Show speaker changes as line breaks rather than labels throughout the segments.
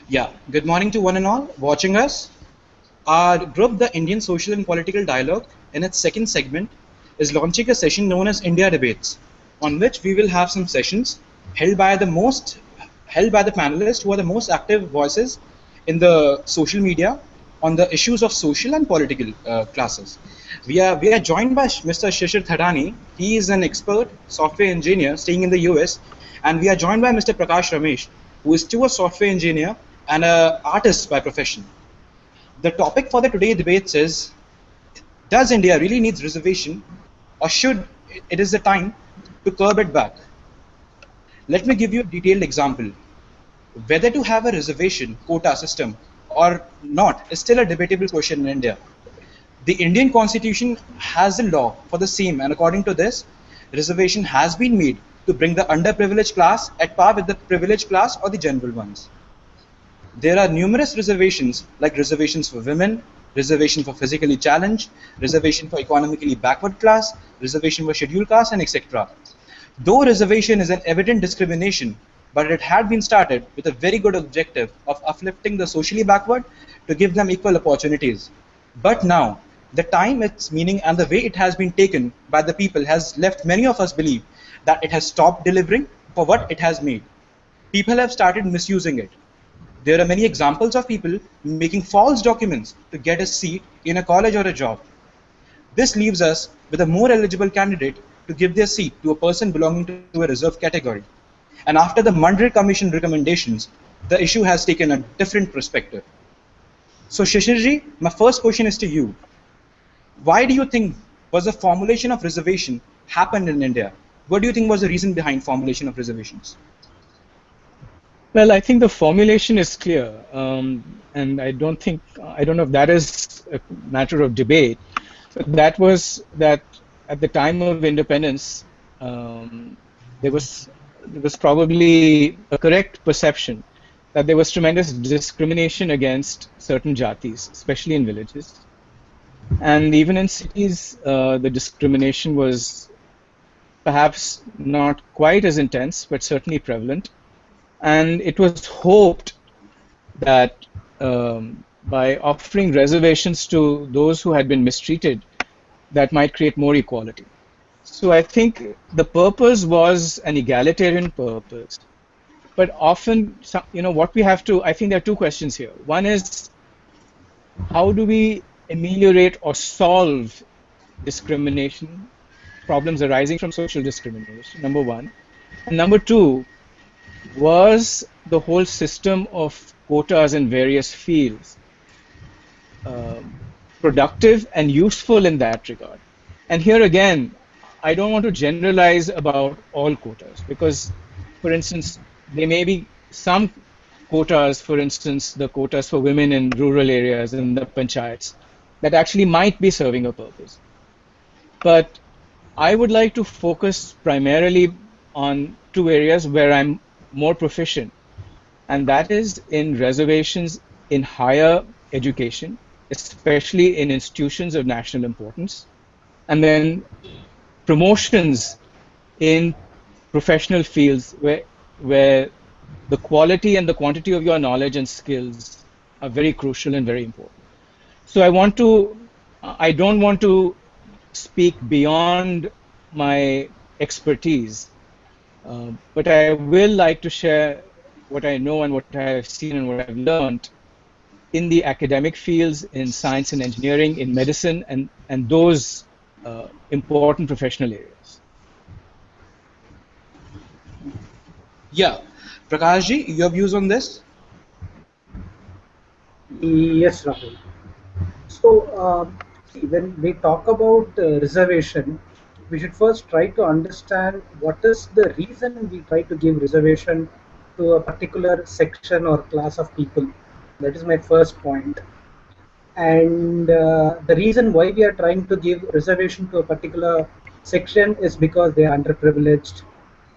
Yeah, good morning to one and all watching us. Our group, the Indian Social and Political Dialogue, in its second segment, is launching a session known as India Debates, on which we will have some sessions held by the most held by the panelists who are the most active voices in the social media on the issues of social and political classes. We are joined by Mr. Shishir Thadani. He is an expert software engineer staying in the US, and we are joined by Mr. Prakash Ramesh, who is too a software engineer and an artist by profession. The topic for the today debates is: does India really needs reservation, or should it is the time to curb it back? Let me give you a detailed example. Whether to have a reservation quota system or not is still a debatable question in India. The Indian constitution has a law for the same, and according to this, reservation has been made to bring the underprivileged class at par with the privileged class or the general ones. There are numerous reservations like reservations for women, reservation for physically challenged, reservation for economically backward class, reservation for scheduled caste, and etc. Though reservation is an evident discrimination, but it had been started with a very good objective of uplifting the socially backward to give them equal opportunities. But now, the time, its meaning, and the way it has been taken by the people has left many of us believe that it has stopped delivering for what it has made. People have started misusing it. There are many examples of people making false documents to get a seat in a college or a job. This leaves us with a more eligible candidate to give their seat to a person belonging to a reserved category. And after the Mandre Commission recommendations, the issue has taken a different perspective. So Shishirji, my first question is to you. Why do you think was the formulation of reservation happened in India? What do you think was the reason behind formulation of reservations?
Well, I think the formulation is clear, and I don't know if that is a matter of debate, but that was that at the time of independence, there was probably a correct perception that there was tremendous discrimination against certain jatis, especially in villages, and even in cities, the discrimination was perhaps not quite as intense, but certainly prevalent. And it was hoped that by offering reservations to those who had been mistreated, that might create more equality. So I think the purpose was an egalitarian purpose, but often, what we have to, I think there are two questions here. One is, how do we ameliorate or solve discrimination, problems arising from social discrimination, number one. And number two, was the whole system of quotas in various fields productive and useful in that regard? And here again, I don't want to generalize about all quotas because, for instance, there may be some quotas, for instance, the quotas for women in rural areas in the panchayats, that actually might be serving a purpose. But I would like to focus primarily on two areas where I'm more proficient, and that is in reservations in higher education, especially in institutions of national importance, and then promotions in professional fields where the quality and the quantity of your knowledge and skills are very crucial and very important. So I don't want to speak beyond my expertise, but I will like to share what I know and what I have seen and what I've learned in the academic fields, in science and engineering, in medicine, and those important professional areas.
Yeah, Prakashji, your views on this?
Yes, Rahul. So, see, when we talk about reservation, we should first try to understand what is the reason we try to give reservation to a particular section or class of people. That is my first point. And the reason why we are trying to give reservation to a particular section is because they are underprivileged,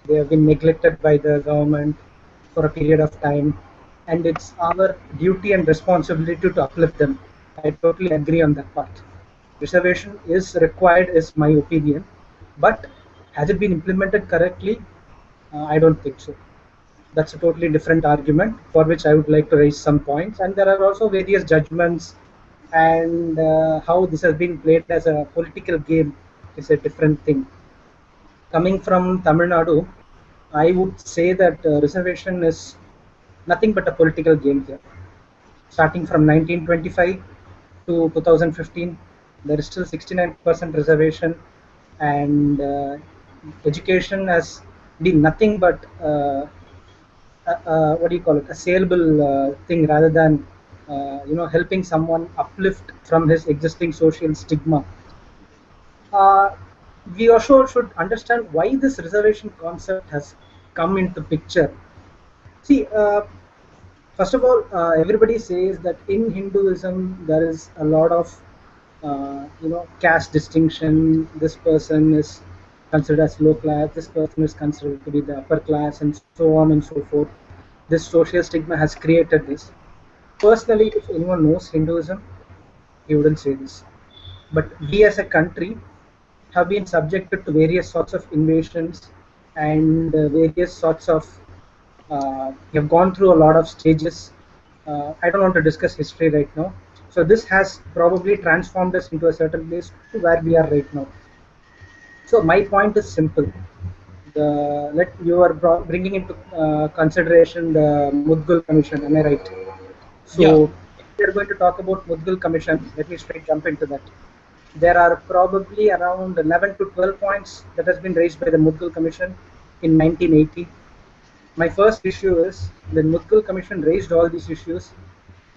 they have been neglected by the government for a period of time, and it's our duty and responsibility to uplift them. I totally agree on that part. Reservation is required, is my opinion, but has it been implemented correctly? I don't think so. That's a totally different argument for which I would like to raise some points. And there are also various judgments, and how this has been played as a political game is a different thing. Coming from Tamil Nadu, I would say that reservation is nothing but a political game here. Starting from 1925 to 2015, there is still 69% reservation, and education has been nothing but what do you call it, a saleable thing, rather than helping someone uplift from his existing social stigma. uh, we also should understand why this reservation concept has come into picture. See, first of all, everybody says that in Hinduism there is a lot of caste distinction. This person is considered as low class. This person is considered to be the upper class, and so on and so forth. This social stigma has created this. Personally, if anyone knows Hinduism, he wouldn't say this. But we as a country have been subjected to various sorts of invasions, and various sorts of we have gone through a lot of stages. I don't want to discuss history right now. So this has probably transformed us into a certain place to where we are right now. So my point is simple. Let you are bringing into consideration the Mudgal Commission. Am I right?
Yeah,
So if we are going to talk about Mudgal Commission, let me straight jump into that. There are probably around 11 to 12 points that has been raised by the Mudgal Commission in 1980. My first issue is when Mudgal Commission raised all these issues,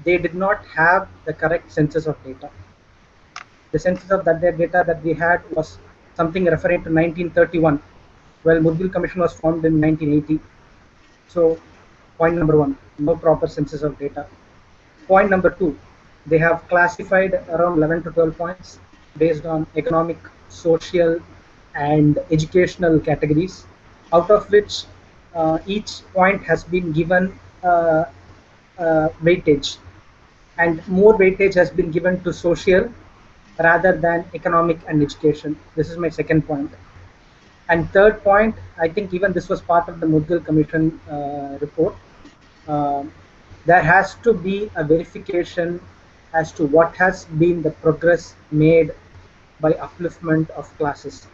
they did not have the correct census of data. The census of that data that we had was something referring to 1931, while Mudgal Commission was formed in 1980. So, point number one, no proper census of data. Point number two, they have classified around 11 to 12 points based on economic, social, and educational categories, out of which each point has been given weightage, and more weightage has been given to social rather than economic and education. This is my second point. And third point, I think even this was part of the Mudgal Commission report. Um there has to be a verification as to what has been the progress made by upliftment of classes.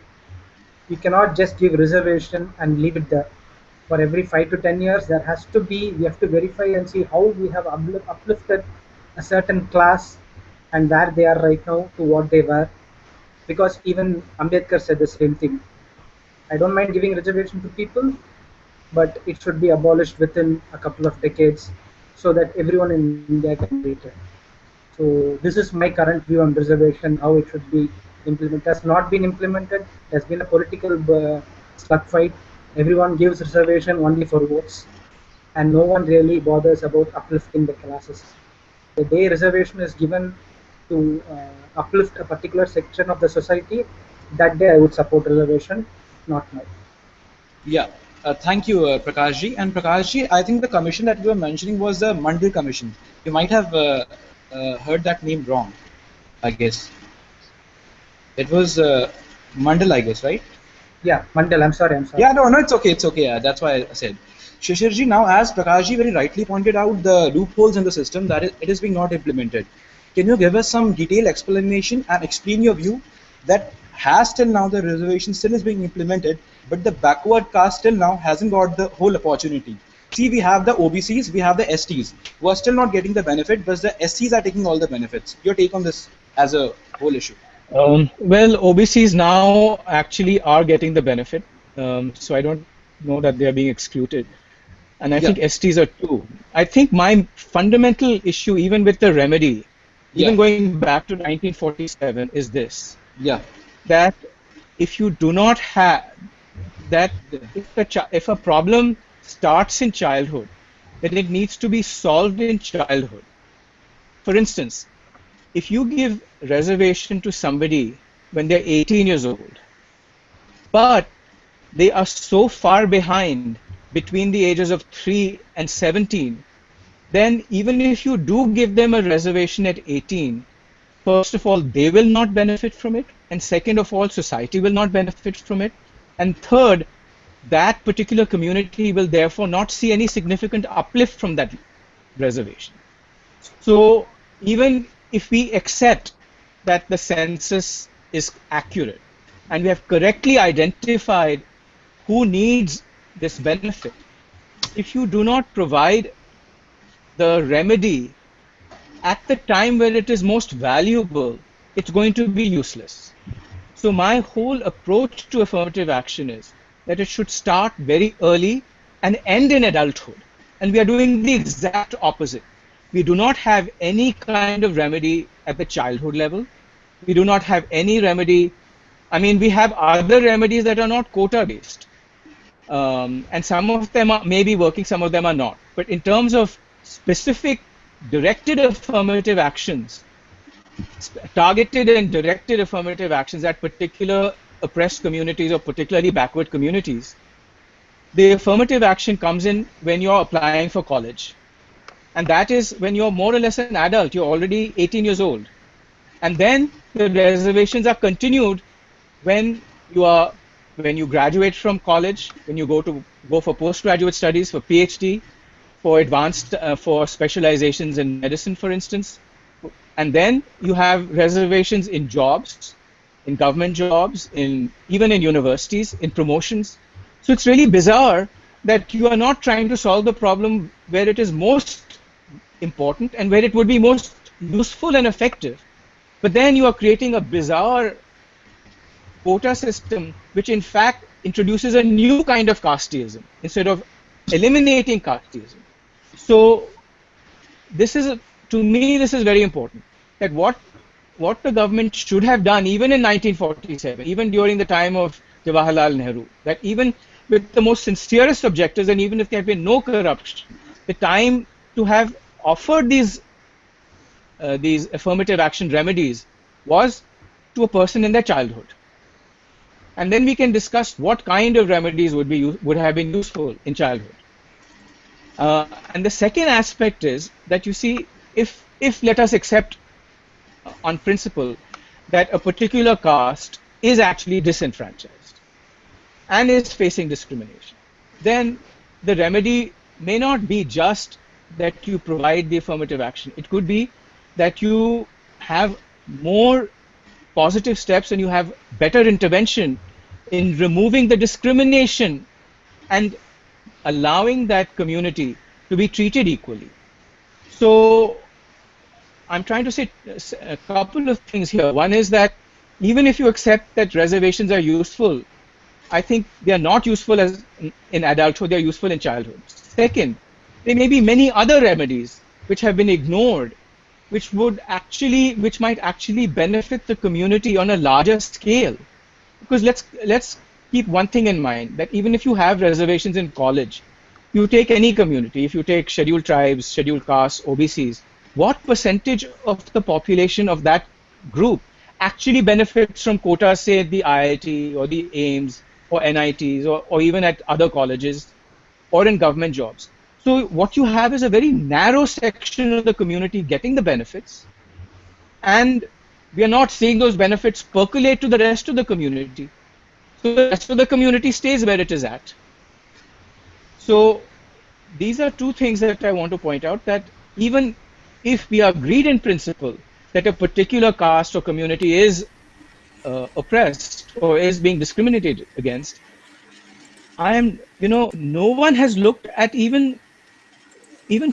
You cannot just give reservation and leave it there. For every 5 to 10 years, there has to be, we have to verify and see how we have uplifted a certain class and where they are right now to what they were. Because even Ambedkar said the same thing. I don't mind giving reservation to people, but it should be abolished within a couple of decades so that everyone in India can be treated. So this is my current view on reservation, how it should be implemented. It has not been implemented. It has been a political slug fight. Everyone gives reservation only for votes, and no one really bothers about uplifting the classes. The day reservation is given to uplift a particular section of the society, that day I would support reservation, not now.
yeah. Thank you, Prakashji. And Prakashji, I think the commission that you were mentioning was the Mandal Commission. You might have heard that name wrong, I guess. It was Mandal, I guess, right?
Yeah, Mandal, I'm sorry, I'm sorry.
Yeah, no, it's okay, it's okay. That's why I said. Shishirji, now as Prakashji very rightly pointed out, the loopholes in the system that it is being not implemented. Can you give us some detailed explanation and explain your view that has till now the reservation still is being implemented, but the backward caste still now hasn't got the whole opportunity. See, we have the OBCs, we have the STs, who are still not getting the benefit, but the STs are taking all the benefits. Your take on this as a whole issue?
Well, OBCs now actually are getting the benefit, so I don't know that they are being excluded. And I
Yeah,
think STs are too. I think my fundamental issue, even with the remedy,
yeah,
even going back to 1947, is this:
yeah,
that if you do not have that,
yeah,
if a problem starts in childhood, then it needs to be solved in childhood. For instance, if you give reservation to somebody when they're 18 years old, but they are so far behind between the ages of 3 and 17, then even if you do give them a reservation at 18, first of all, they will not benefit from it, and second of all, society will not benefit from it, and third, that particular community will therefore not see any significant uplift from that reservation. So even if we accept that the census is accurate and we have correctly identified who needs this benefit, if you do not provide the remedy at the time where it is most valuable, it's going to be useless. So my whole approach to affirmative action is that it should start very early and end in adulthood. And we are doing the exact opposite. We do not have any kind of remedy at the childhood level. We do not have any remedy. I mean, we have other remedies that are not quota based. And some of them are maybe working, some of them are not. But in terms of specific directed affirmative actions, targeted and directed affirmative actions at particular oppressed communities or particularly backward communities, the affirmative action comes in when you're applying for college. And that is when you're more or less an adult, you're already 18 years old. And then the reservations are continued when when you graduate from college, when you go for postgraduate studies, for PhD, for advanced for specializations in medicine, for instance. And then you have reservations in jobs, in government jobs, in even in universities, in promotions. So it's really bizarre that you are not trying to solve the problem where it is most important and where it would be most useful and effective. But then you are creating a bizarre quota system, which in fact introduces a new kind of casteism instead of eliminating casteism. So this is, to me, this is very important. That what the government should have done, even in 1947, even during the time of Jawaharlal Nehru, that even with the most sincerest objectives, and even if there had been no corruption, the time to have offered these affirmative action remedies was to a person in their childhood. And then we can discuss what kind of remedies would have been useful in childhood. And the second aspect is that, you see, if let us accept on principle that a particular caste is actually disenfranchised and is facing discrimination, then the remedy may not be just that you provide the affirmative action. It could be that you have more positive steps and you have better intervention in removing the discrimination and allowing that community to be treated equally. So I'm trying to say a couple of things here. One is that even if you accept that reservations are useful, I think they are not useful as in adulthood, they are useful in childhood. Second, there may be many other remedies which have been ignored, which might actually benefit the community on a larger scale. Because let's keep one thing in mind, that even if you have reservations in college, you take any community, if you take scheduled tribes, scheduled castes, OBCs, what percentage of the population of that group actually benefits from quotas, say at the IIT or the AIMS or NITs or even at other colleges or in government jobs? So what you have is a very narrow section of the community getting the benefits, and we are not seeing those benefits percolate to the rest of the community. So the rest of the community stays where it is at. So these are two things that I want to point out, that even if we agreed in principle that a particular caste or community is oppressed or is being discriminated against, no one has looked at even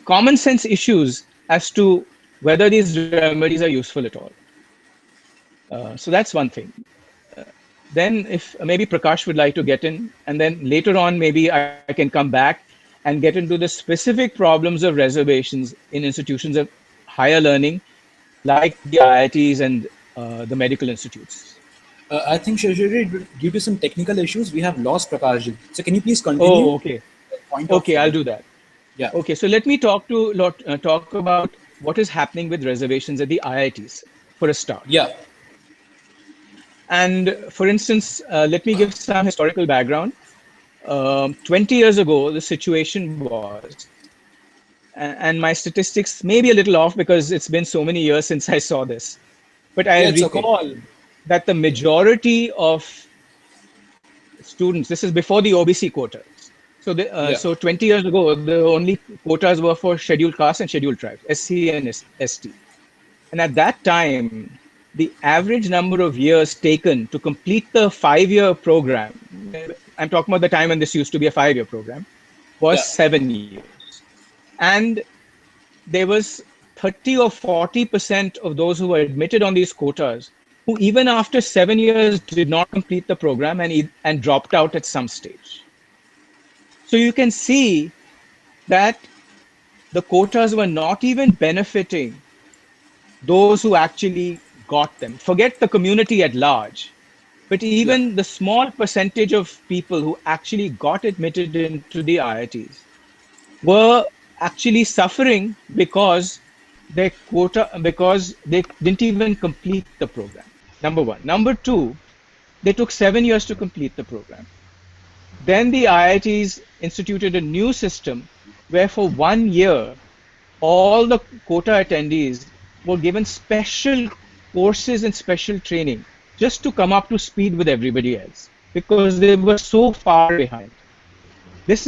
common sense issues as to whether these remedies are useful at all. So that's one thing. Then if maybe Prakash would like to get in, and then later on maybe I can come back and get into the specific problems of reservations in institutions of higher learning like the IITs and the medical institutes.
I think Shashiri, due to some technical issues, we have lost Prakash. So can you please
Oh,
continue?
okay.
Point of
Okay, I'll do that.
yeah,
Okay, so let me talk about what is happening with reservations at the IITs for a start.
yeah.
And for instance, let me give some historical background. 20 years ago, the situation was, and my statistics may be a little off because it's been so many years since I saw this, but I
Yeah, it's okay.
recall that the majority of students. This is before the OBC quota. So,
Yeah.
so 20 years ago, the only quotas were for scheduled castes and scheduled tribes, SC and ST. And at that time, the average number of years taken to complete the 5-year program, I'm talking about the time when this used to be a 5-year program, was
Yeah.
7 years. And there was 30 or 40% of those who were admitted on these quotas who, even after 7 years, did not complete the program and dropped out at some stage. So you can see that the quotas were not even benefiting those who actually got them. Forget the community at large, but
Yeah.
even the small percentage of people who actually got admitted into the IITs were actually suffering because they didn't even complete the program. Number one. Number two, they took 7 years to complete the program. Then the IITs instituted a new system where for 1 year, all the quota attendees were given special courses and special training just to come up to speed with everybody else because they were so far behind. This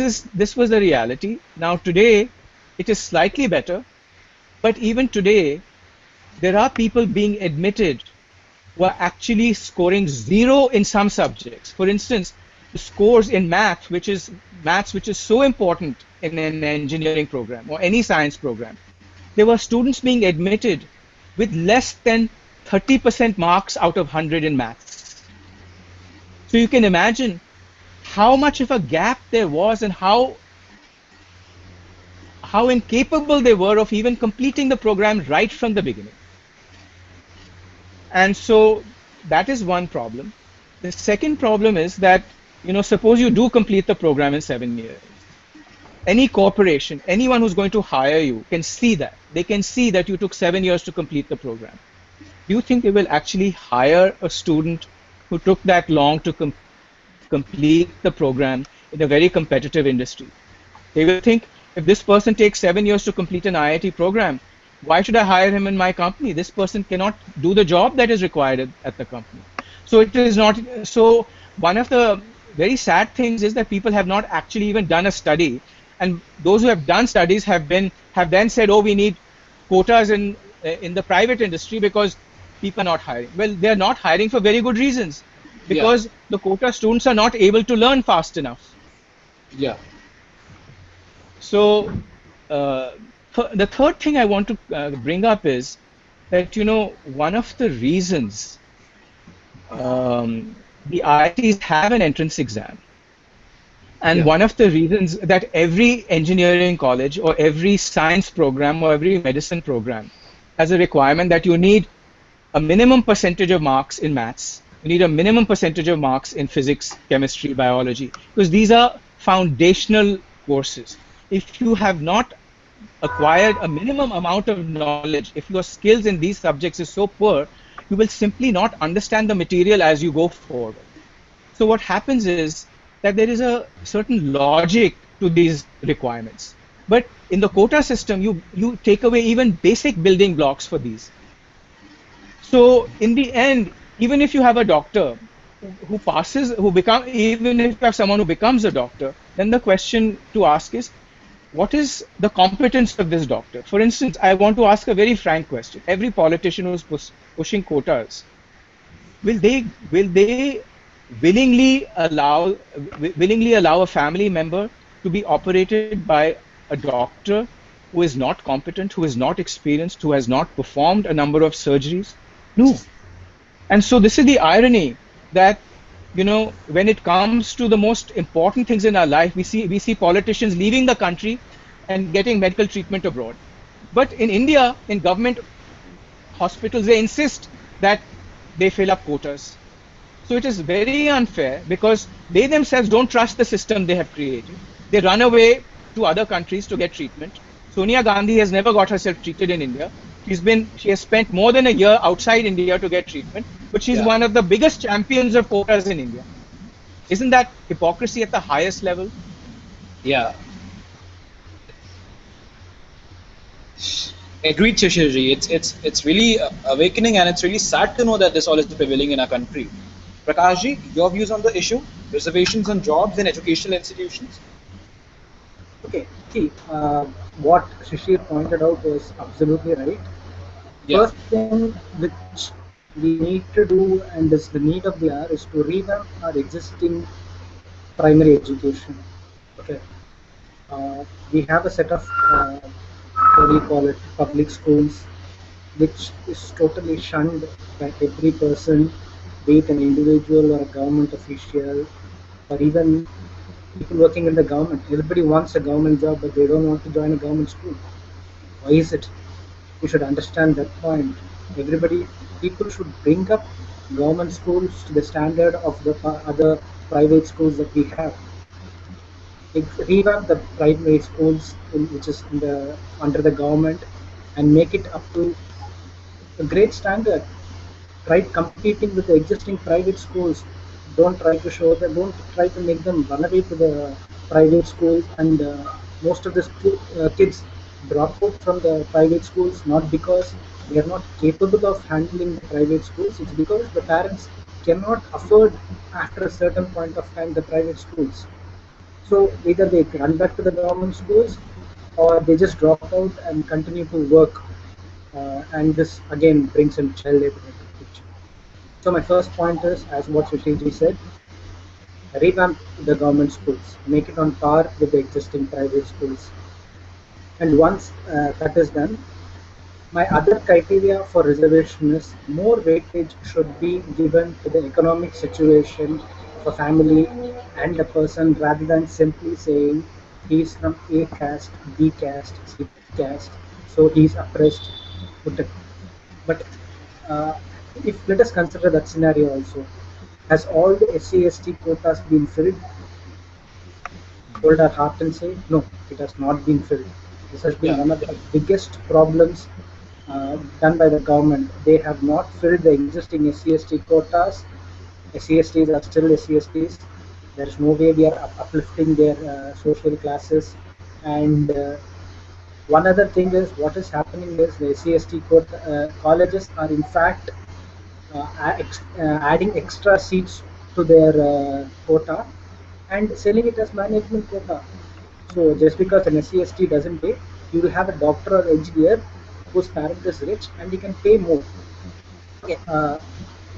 was the reality. Now today it is slightly better, but even today there are people being admitted who are actually scoring zero in some subjects. For instance, the scores in maths, which is so important in an engineering program or any science program. There were students being admitted with less than 30% marks out of 100 in maths. So you can imagine how much of a gap there was and how incapable they were of even completing the program right from the beginning. And so that is one problem. The second problem is that, suppose you do complete the program in 7 years. Any corporation, anyone who's going to hire you can see that. They can see that you took 7 years to complete the program. Do you think they will actually hire a student who took that long to complete the program in a very competitive industry? They will think, if this person takes 7 years to complete an IIT program, why should I hire him in my company? This person cannot do the job that is required at the company. So it is not. So one of the very sad things is that people have not actually even done a study, and those who have done studies have then said, oh, we need quotas in the private industry because people are not hiring. Well, they are not hiring for very good reasons,
Yeah.
because the quota students are not able to learn fast enough.
Yeah.
So uh, the third thing I want to bring up is that, one of the reasons the IITs have an entrance exam, and
Yeah.
one of the reasons that every engineering college or every science program or every medicine program has a requirement that you need a minimum percentage of marks in maths, you need a minimum percentage of marks in physics, chemistry, biology, because these are foundational courses. If you have not acquired a minimum amount of knowledge, if your skills in these subjects is so poor, you will simply not understand the material as you go forward. So what happens is that there is a certain logic to these requirements. But in the quota system, you take away even basic building blocks for these. So in the end, even if you have a doctor even if you have someone who becomes a doctor, then the question to ask is, what is the competence of this doctor? For instance, I want to ask a very frank question. Every politician who's pushing quotas, will they willingly allow a family member to be operated by a doctor who is not competent, who is not experienced, who has not performed a number of surgeries? No. And so this is the irony that, when it comes to the most important things in our life, we see politicians leaving the country and getting medical treatment abroad. But in India, in government hospitals, they insist that they fill up quotas. So it is very unfair because they themselves don't trust the system they have created. They run away to other countries to get treatment. Sonia Gandhi has never got herself treated in India. She has spent more than a year outside India to get treatment, but she's
Yeah.
one of the biggest champions of quotas in India. Isn't that hypocrisy at the highest level?
Yeah. Agreed, Shishirji. It's really awakening, and it's really sad to know that this all is prevailing in our country. Prakashji, your views on the issue? Reservations on jobs in educational institutions?
Okay, see, what Shishir pointed out was absolutely right.
Yeah,
First thing which we need to do and is the need of the hour is to revamp our existing primary education. Okay, we have a set of what do you call it, public schools, which is totally shunned by every person, be it an individual or a government official, or even people working in the government. Everybody wants a government job, but they don't want to join a government school. Why is it? You should understand that point. Everybody, people should bring up government schools to the standard of the other private schools that we have. Revamp the primary schools which is in the under the government and make it up to a great standard. Try competing with the existing private schools. Don't try to show them, don't try to make them run away to the private schools. And most of the kids drop out from the private schools not because they are not capable of handling the private schools. It's because the parents cannot afford after a certain point of time the private schools. So either they run back to the government schools or they just drop out and continue to work. And this again brings in child labor into the picture. So my first point is, as what Sushilji said, revamp the government schools, make it on par with the existing private schools. And once that is done, my other criteria for reservation is more weightage should be given to the economic situation of a family and a person rather than simply saying he's from A caste, B caste, C caste, so he's oppressed. But uh, if let us consider that scenario also, has all the SC ST quotas been filled? Hold our heart and say no, it has not been filled. This has been
yeah,
one of the biggest problems done by the government. They have not filled the existing SC ST quotas. SC STs are still SC STs. There is no way we are uplifting their social classes. And one other thing is what is happening is the SC ST colleges are in fact adding extra seats to their quota and selling it as management quota. So just because an SC/ST doesn't pay, you will have a doctor or engineer whose parent is rich and he can pay more. Okay,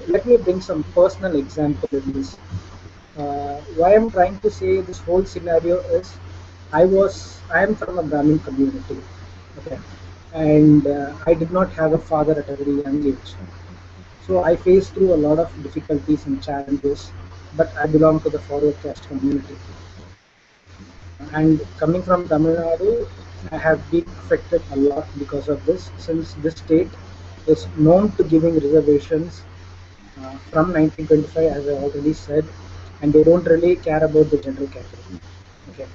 let me bring some personal example in this. Why I'm trying to say this whole scenario is, I am from a Brahmin community, okay, and I did not have a father at a very young age. So I faced through a lot of difficulties and challenges, but I belong to the forward caste community. And coming from Tamil Nadu, I have been affected a lot because of this, since this state is known to giving reservations from 1925, as I already said, and they don't really care about the general category. Okay,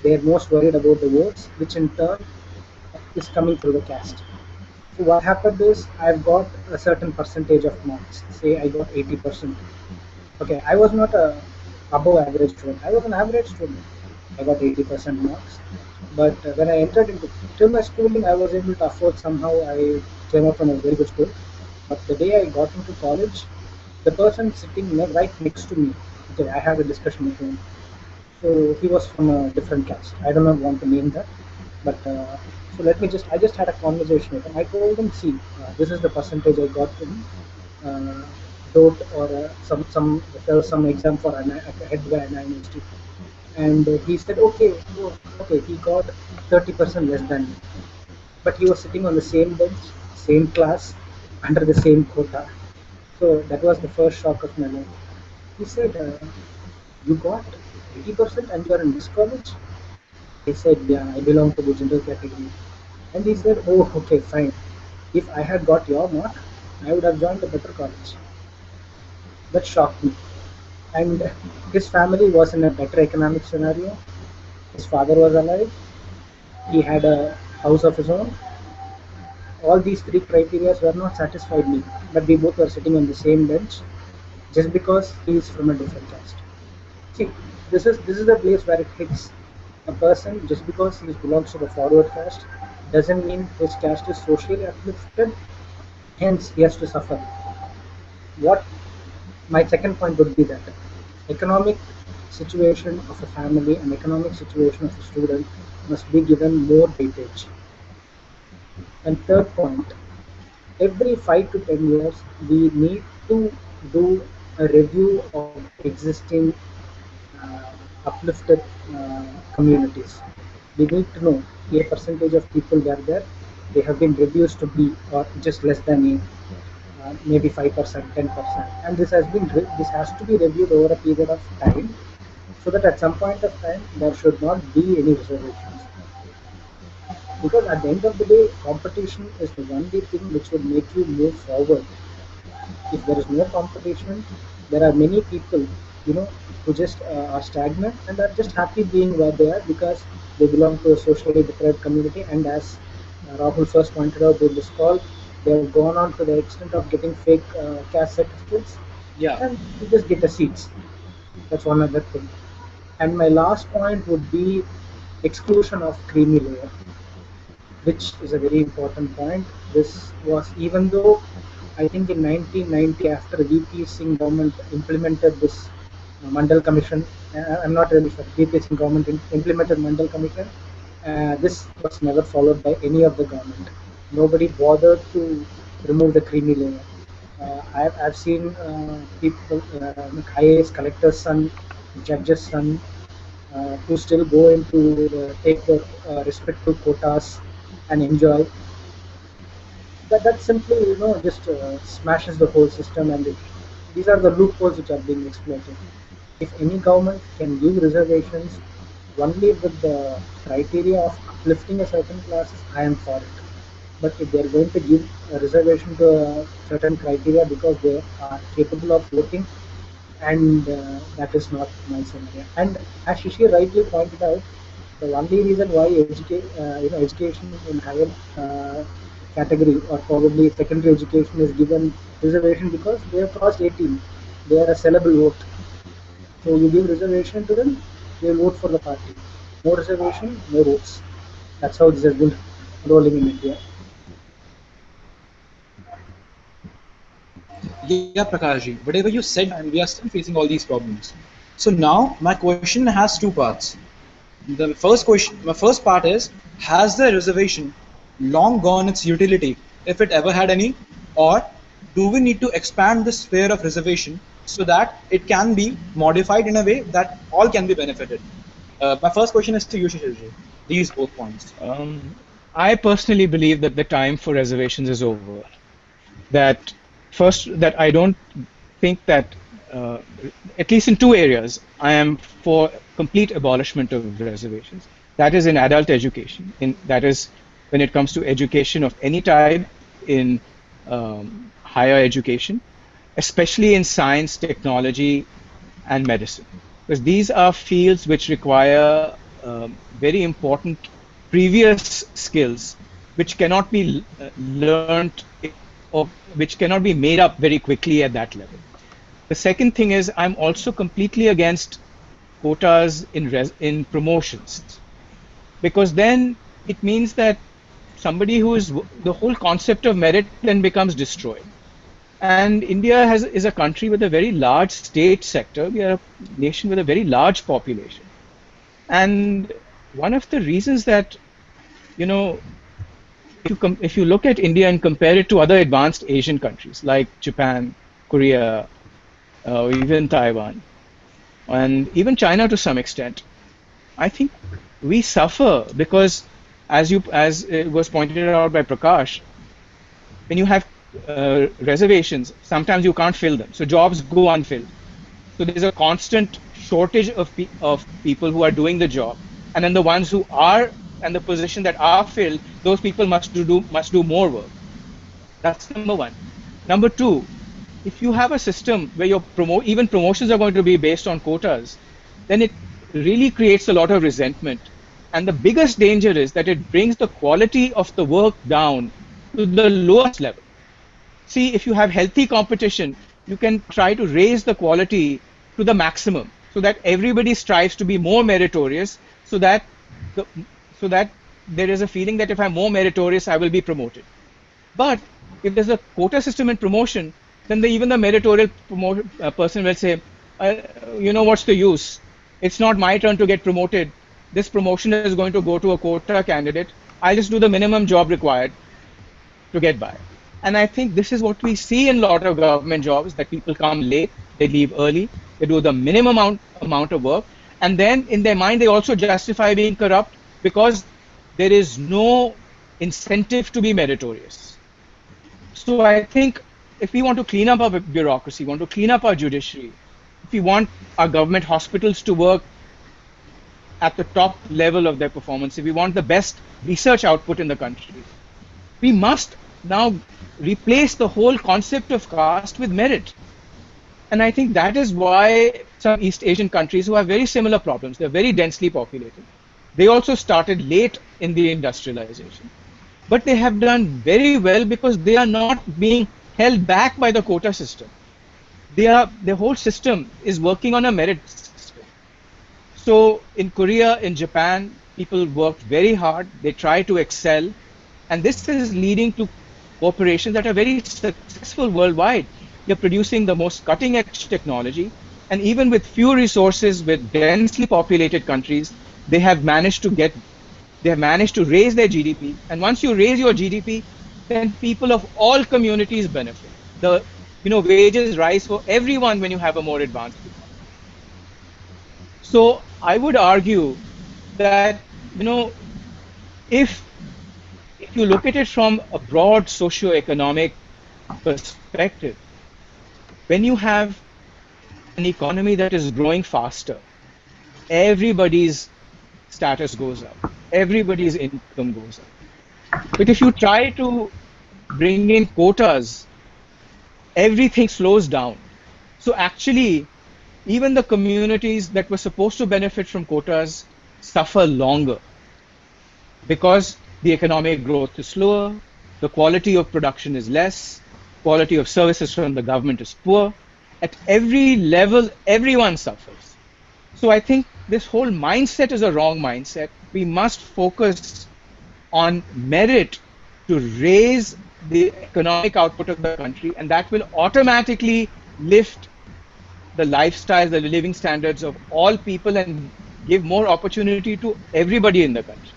they are most worried about the votes, which in turn is coming through the caste. So what happened is I've got a certain percentage of marks. Say I got 80%. Okay, I was not a above average student. I was an average student. I got 80% marks. But when I entered into till my schooling, I was able to afford somehow. I came out from a very good school. But the day I got into college, the person sitting right next to me, okay, I had a discussion with him. So he was from a different caste. I do not want to name that, but so let me just. I just had a conversation with him. I told him, see, this is the percentage I got in DOT or some there was some exam for an head by an university, and he said, okay, oh, okay, he got 30% less than me, but he was sitting on the same bench, same class, under the same quota. So that was the first shock of my life. He said, you got 80% and you are in this college? I said, yeah, I belong to the general category. And he said, oh, okay, fine. If I had got your mark, I would have joined a better college. That shocked me. And his family was in a better economic scenario. His father was alive. He had a house of his own. All these three criteria were not satisfied me. But we both were sitting on the same bench just because he is from a different caste. See, this is the place where it hits. A person just because he belongs to the forward caste doesn't mean his caste is socially uplifted. Hence, he has to suffer. What My second point would be that economic situation of a family and economic situation of a student must be given more weightage. And third point, every 5 to 10 years, we need to do a review of the existing uh, uplifted communities. We need to know a percentage of people were there, they have been reduced to B or just less than A, maybe 5%, 10%, and this has to be reviewed over a period of time, so that at some point of time there should not be any reservations. Because at the end of the day, competition is the only thing which will make you move forward. If there is no competition, there are many people, you know, who just are stagnant and are just happy being where they are because they belong to a socially deprived community. And as Rahul first pointed out in this call, they have gone on to the extent of getting fake caste certificates
Yeah.
and you just get a seats. That's one other thing. And my last point would be exclusion of creamy layer, which is a very important point. This was, even though I think in 1990, after VP Singh government implemented this Mandal Commission, I'm not really sure, VP Singh government implemented Mandal Commission, this was never followed by any of the government. Nobody bothered to remove the creamy layer. I've seen people, IAS collector's son, judge's son, to still go into take their respective quotas and enjoy. That simply, just smashes the whole system, and these are the loopholes which are being exploited. If any government can give reservations only with the criteria of uplifting a certain classes, I am for it. But if they are going to give a reservation to a certain criteria because they are capable of voting, and that is not my scenario. And as Shishi rightly pointed out, the only reason why education in higher category or probably secondary education is given reservation because they have crossed 18, they are a sellable vote. So you give reservation to them, they will vote for the party. No reservation, no votes. That's how this has been rolling in India.
Yeah, Prakashji, whatever you said, and we are still facing all these problems. So now my question has two parts. The first question, my first part is: has the reservation long gone its utility, if it ever had any, or do we need to expand the sphere of reservation so that it can be modified in a way that all can be benefited? My first question is to you, Shishirji. These both points.
I personally believe that the time for reservations is over. That first, that I don't think that, at least in two areas, I am for complete abolishment of reservations. That is in adult education. That is when it comes to education of any type in higher education, especially in science, technology, and medicine, because these are fields which require very important previous skills which cannot be learned or which cannot be made up very quickly at that level. The second thing is I'm also completely against quotas in promotions, because then it means that somebody who is the whole concept of merit then becomes destroyed. And India is a country with a very large state sector. We are a nation with a very large population. And one of the reasons that, you know, if you look at India and compare it to other advanced Asian countries like Japan, Korea, or even Taiwan, and even China to some extent, I think we suffer because, as it was pointed out by Prakash, when you have reservations, sometimes you can't fill them, so jobs go unfilled. So there's a constant shortage of people who are doing the job, and then the ones who are and the position that are filled, those people must do more work. That's number one. Number two, if you have a system where even promotions are going to be based on quotas, then it really creates a lot of resentment. And the biggest danger is that it brings the quality of the work down to the lowest level. See, if you have healthy competition, you can try to raise the quality to the maximum so that everybody strives to be more meritorious, so that the, so that there is a feeling that if I'm more meritorious, I will be promoted. But if there's a quota system in promotion, then even the meritorial person will say, what's the use? It's not my turn to get promoted. This promotion is going to go to a quota candidate. I'll just do the minimum job required to get by. And I think this is what we see in a lot of government jobs, that people come late, they leave early, they do the minimum amount of work, and then in their mind they also justify being corrupt because there is no incentive to be meritorious. So I think if we want to clean up our bureaucracy, want to clean up our judiciary, if we want our government hospitals to work at the top level of their performance, if we want the best research output in the country, we must now replace the whole concept of caste with merit. And I think that is why some East Asian countries who have very similar problems, they're very densely populated. They also started late in the industrialization. But they have done very well because they are not being held back by the quota system. The whole system is working on a merit system. So in Korea, in Japan, people worked very hard. They try to excel. And this is leading to corporations that are very successful worldwide. They're producing the most cutting edge technology. And even with few resources, with densely populated countries, they have managed to raise their GDP. And once you raise your GDP, then people of all communities benefit. The wages rise for everyone when you have a more advanced economy. So I would argue that if you look at it from a broad socio-economic perspective, when you have an economy that is growing faster, everybody's status goes up, everybody's income goes up. But if you try to bring in quotas, everything slows down. So actually, even the communities that were supposed to benefit from quotas suffer longer because the economic growth is slower, the quality of production is less, quality of services from the government is poor. At every level, everyone suffers. So I think this whole mindset is a wrong mindset. We must focus on merit to raise the economic output of the country, and that will automatically lift the lifestyle, the living standards of all people and give more opportunity to everybody in the country.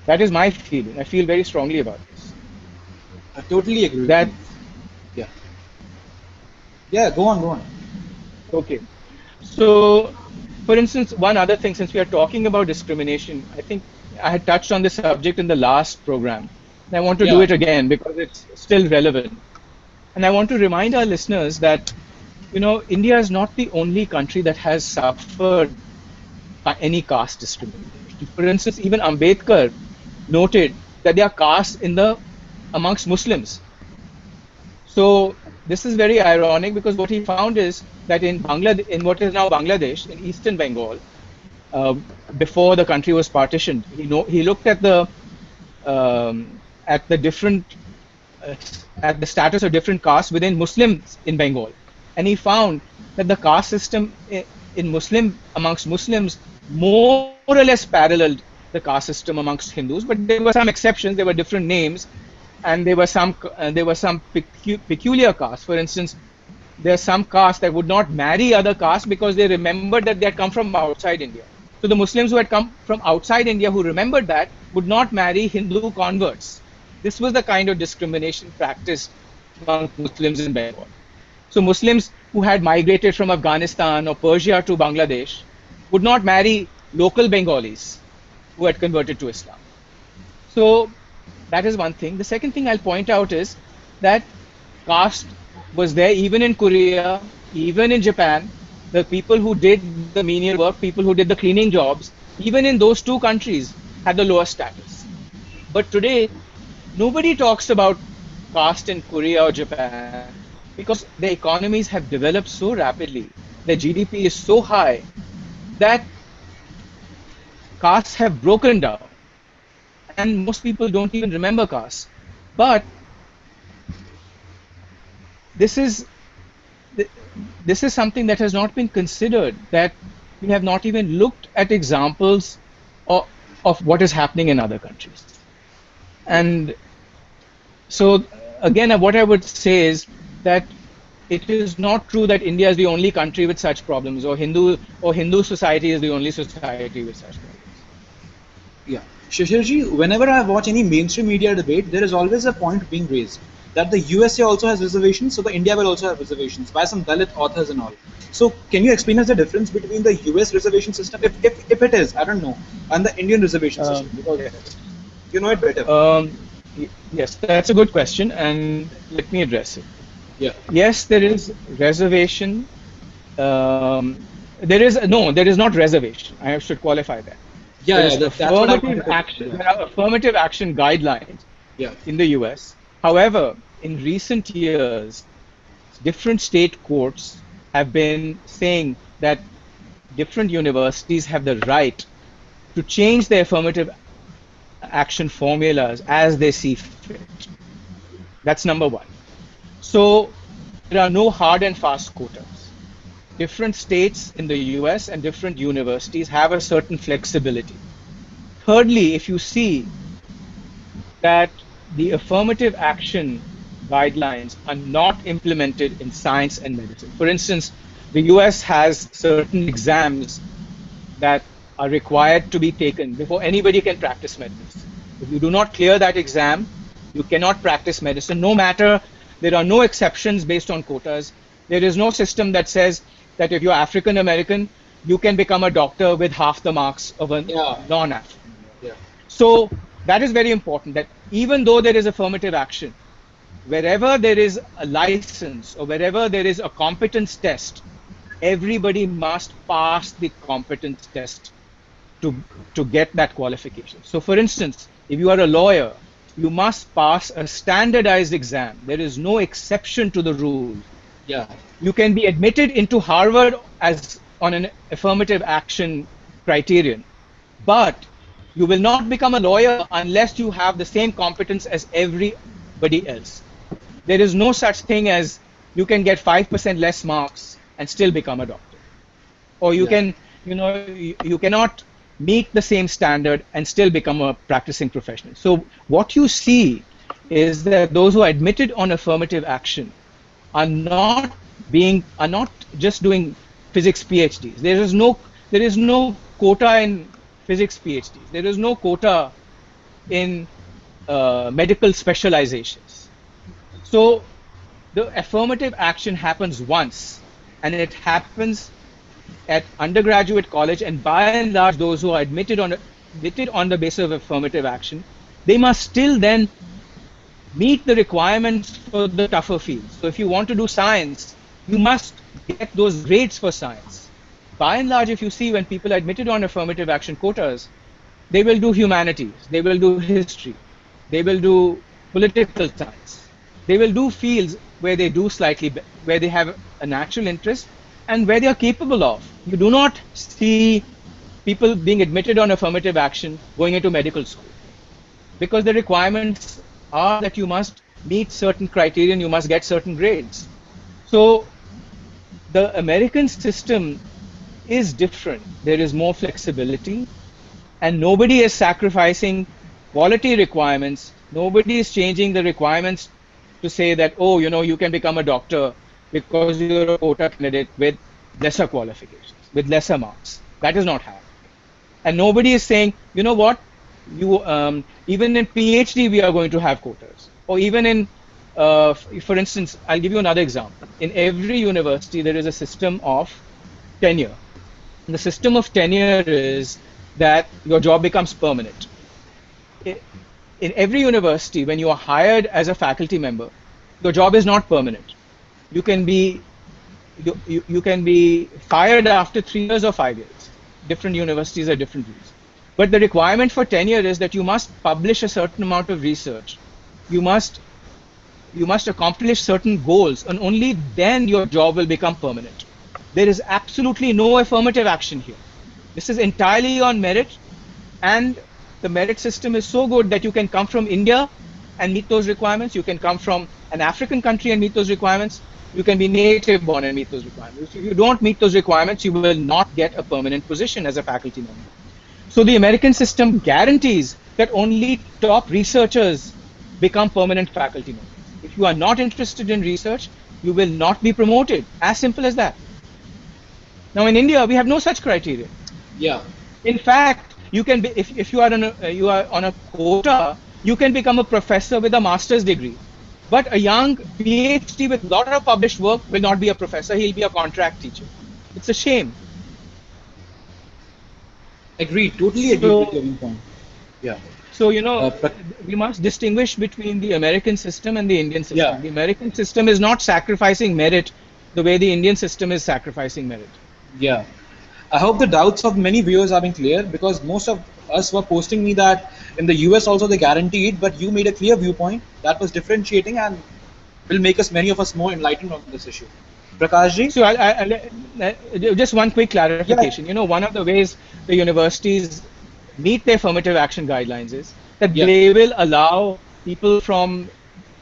That is my feeling. I feel very strongly about this.
I totally agree. Yeah. Yeah, go on.
Okay. So, for instance, one other thing, since we are talking about discrimination, I think I had touched on this subject in the last program. And I want to do it again because it's still relevant. And I want to remind our listeners that, India is not the only country that has suffered any caste discrimination. For instance, even Ambedkar noted that there are castes amongst Muslims. So this is very ironic because what he found is that in what is now Bangladesh, in Eastern Bengal, before the country was partitioned, he looked at the different at the status of different castes within Muslims in Bengal, and he found that the caste system amongst Muslims more or less paralleled the caste system amongst Hindus, but there were some exceptions. There were different names, and there were some peculiar castes. For instance, there are some castes that would not marry other castes because they remembered that they had come from outside India. So the Muslims who had come from outside India who remembered that would not marry Hindu converts. This was the kind of discrimination practiced among Muslims in Bengal. So Muslims who had migrated from Afghanistan or Persia to Bangladesh would not marry local Bengalis who had converted to Islam. So that is one thing. The second thing I'll point out is that caste was there even in Korea, even in Japan. The people who did the menial work, people who did the cleaning jobs, even in those two countries had the lower status. But today, nobody talks about caste in Korea or Japan because the economies have developed so rapidly. The GDP is so high that castes have broken down. And most people don't even remember castes. But this is something that has not been considered, that we have not even looked at examples of what is happening in other countries. And so again, what I would say is that it is not true that India is the only country with such problems, or Hindu society is the only society with such problems.
Yeah. Shishirji, whenever I watch any mainstream media debate, there is always a point being raised that the USA also has reservations, so the India will also have reservations by some Dalit authors and all. So, can you explain us the difference between the US reservation system, if it is, I don't know, and the Indian reservation system? Because
Yes.
you know it better.
Yes, that's a good question, and let me address it.
Yeah.
Yes, there is reservation. There is not reservation. I should qualify that. There
Yeah, yeah,
is
that's what I
affirmative
wanted to.
action.
Yeah.
There are affirmative action guidelines
Yeah.
in the US. However, in recent years, different state courts have been saying that different universities have the right to change their affirmative action formulas as they see fit. That's number one. So there are no hard and fast quotas. Different states in the US and different universities have a certain flexibility. Thirdly, if you see that the affirmative action guidelines are not implemented in science and medicine. For instance, the US has certain exams that are required to be taken before anybody can practice medicine. If you do not clear that exam, you cannot practice medicine, no matter, there are no exceptions based on quotas. There is no system that says that if you're African American, you can become a doctor with half the marks of a
Yeah.
non-African.
Yeah.
So that is very important, that even though there is affirmative action, wherever there is a license or wherever there is a competence test, everybody must pass the competence test to get that qualification. So for instance, if you are a lawyer, you must pass a standardized exam. There is no exception to the rule.
Yeah.
You can be admitted into Harvard as on an affirmative action criterion, but you will not become a lawyer unless you have the same competence as everybody else. There is no such thing as you can get 5% less marks and still become a doctor, or you
Yeah.
can, you cannot meet the same standard and still become a practicing professional. So what you see is that those who are admitted on affirmative action are not just doing physics PhDs. There is no quota in physics PhDs. There is no quota in medical specializations. So the affirmative action happens once, and it happens at undergraduate college, and by and large those who are admitted on the basis of affirmative action, they must still then meet the requirements for the tougher fields. So if you want to do science, you must get those grades for science. By and large, if you see, when people are admitted on affirmative action quotas, they will do humanities, they will do history, they will do political science, they will do fields where they do where they have a natural interest and where they are capable of. You do not see people being admitted on affirmative action going into medical school, because the requirements are that you must meet certain criterion, you must get certain grades. So the American system is different. There is more flexibility, and nobody is sacrificing quality requirements. Nobody is changing the requirements to say that, oh, you can become a doctor because you're a quota candidate with lesser qualifications, with lesser marks. That is not happening. And nobody is saying, you know what, even in PhD we are going to have quotas, or even in, for instance, I'll give you another example. In every university there is a system of tenure. And the system of tenure is that your job becomes permanent. In every university, when you are hired as a faculty member, your job is not permanent. You can be you can be fired after 3 years or 5 years. Different universities have different rules. But the requirement for tenure is that you must publish a certain amount of research. You must accomplish certain goals, and only then your job will become permanent. There is absolutely no affirmative action here. This is entirely on merit, and the merit system is so good that you can come from India and meet those requirements. You can come from an African country and meet those requirements. You can be native born and meet those requirements. If you don't meet those requirements, you will not get a permanent position as a faculty member. So the American system guarantees that only top researchers become permanent faculty members. If you are not interested in research, you will not be promoted. As simple as that. Now in India, we have no such criteria.
Yeah.
In fact, you can be, if you are on a quota, you can become a professor with a master's degree. But a young PhD with a lot of published work will not be a professor. He'll be a contract teacher. It's a shame.
Agreed. Totally agreed with your
So,
viewpoint. Yeah.
so
Uh, pra-
we must distinguish between the American system and the Indian
yeah.
system. The American system is not sacrificing merit the way the Indian system is sacrificing merit.
Yeah. I hope the doubts of many viewers are being clear, because most of us were posting me that in the US also they guarantee it, but you made a clear viewpoint that was differentiating and will make us, many of us, more enlightened on this issue. Prakash ji?
So just one quick
Yeah.
clarification. One of the ways the universities meet their affirmative action guidelines is that
Yeah.
they will allow people from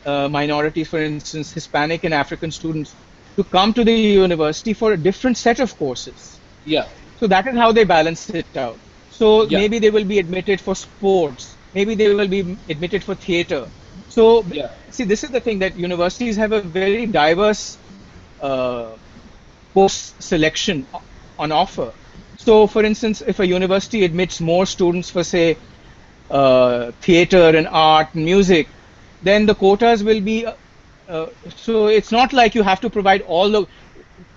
minorities, for instance, Hispanic and African students, to come to the university for a different set of courses.
Yeah.
So that is how they balance it out. So
Yeah.
maybe they will be admitted for sports. Maybe they will be admitted for theater. So
Yeah.
see, this is the thing, that universities have a very diverse uh, course selection on offer. So, for instance, if a university admits more students for, say, theater and art and music, then the quotas will be. So it's not like you have to provide all the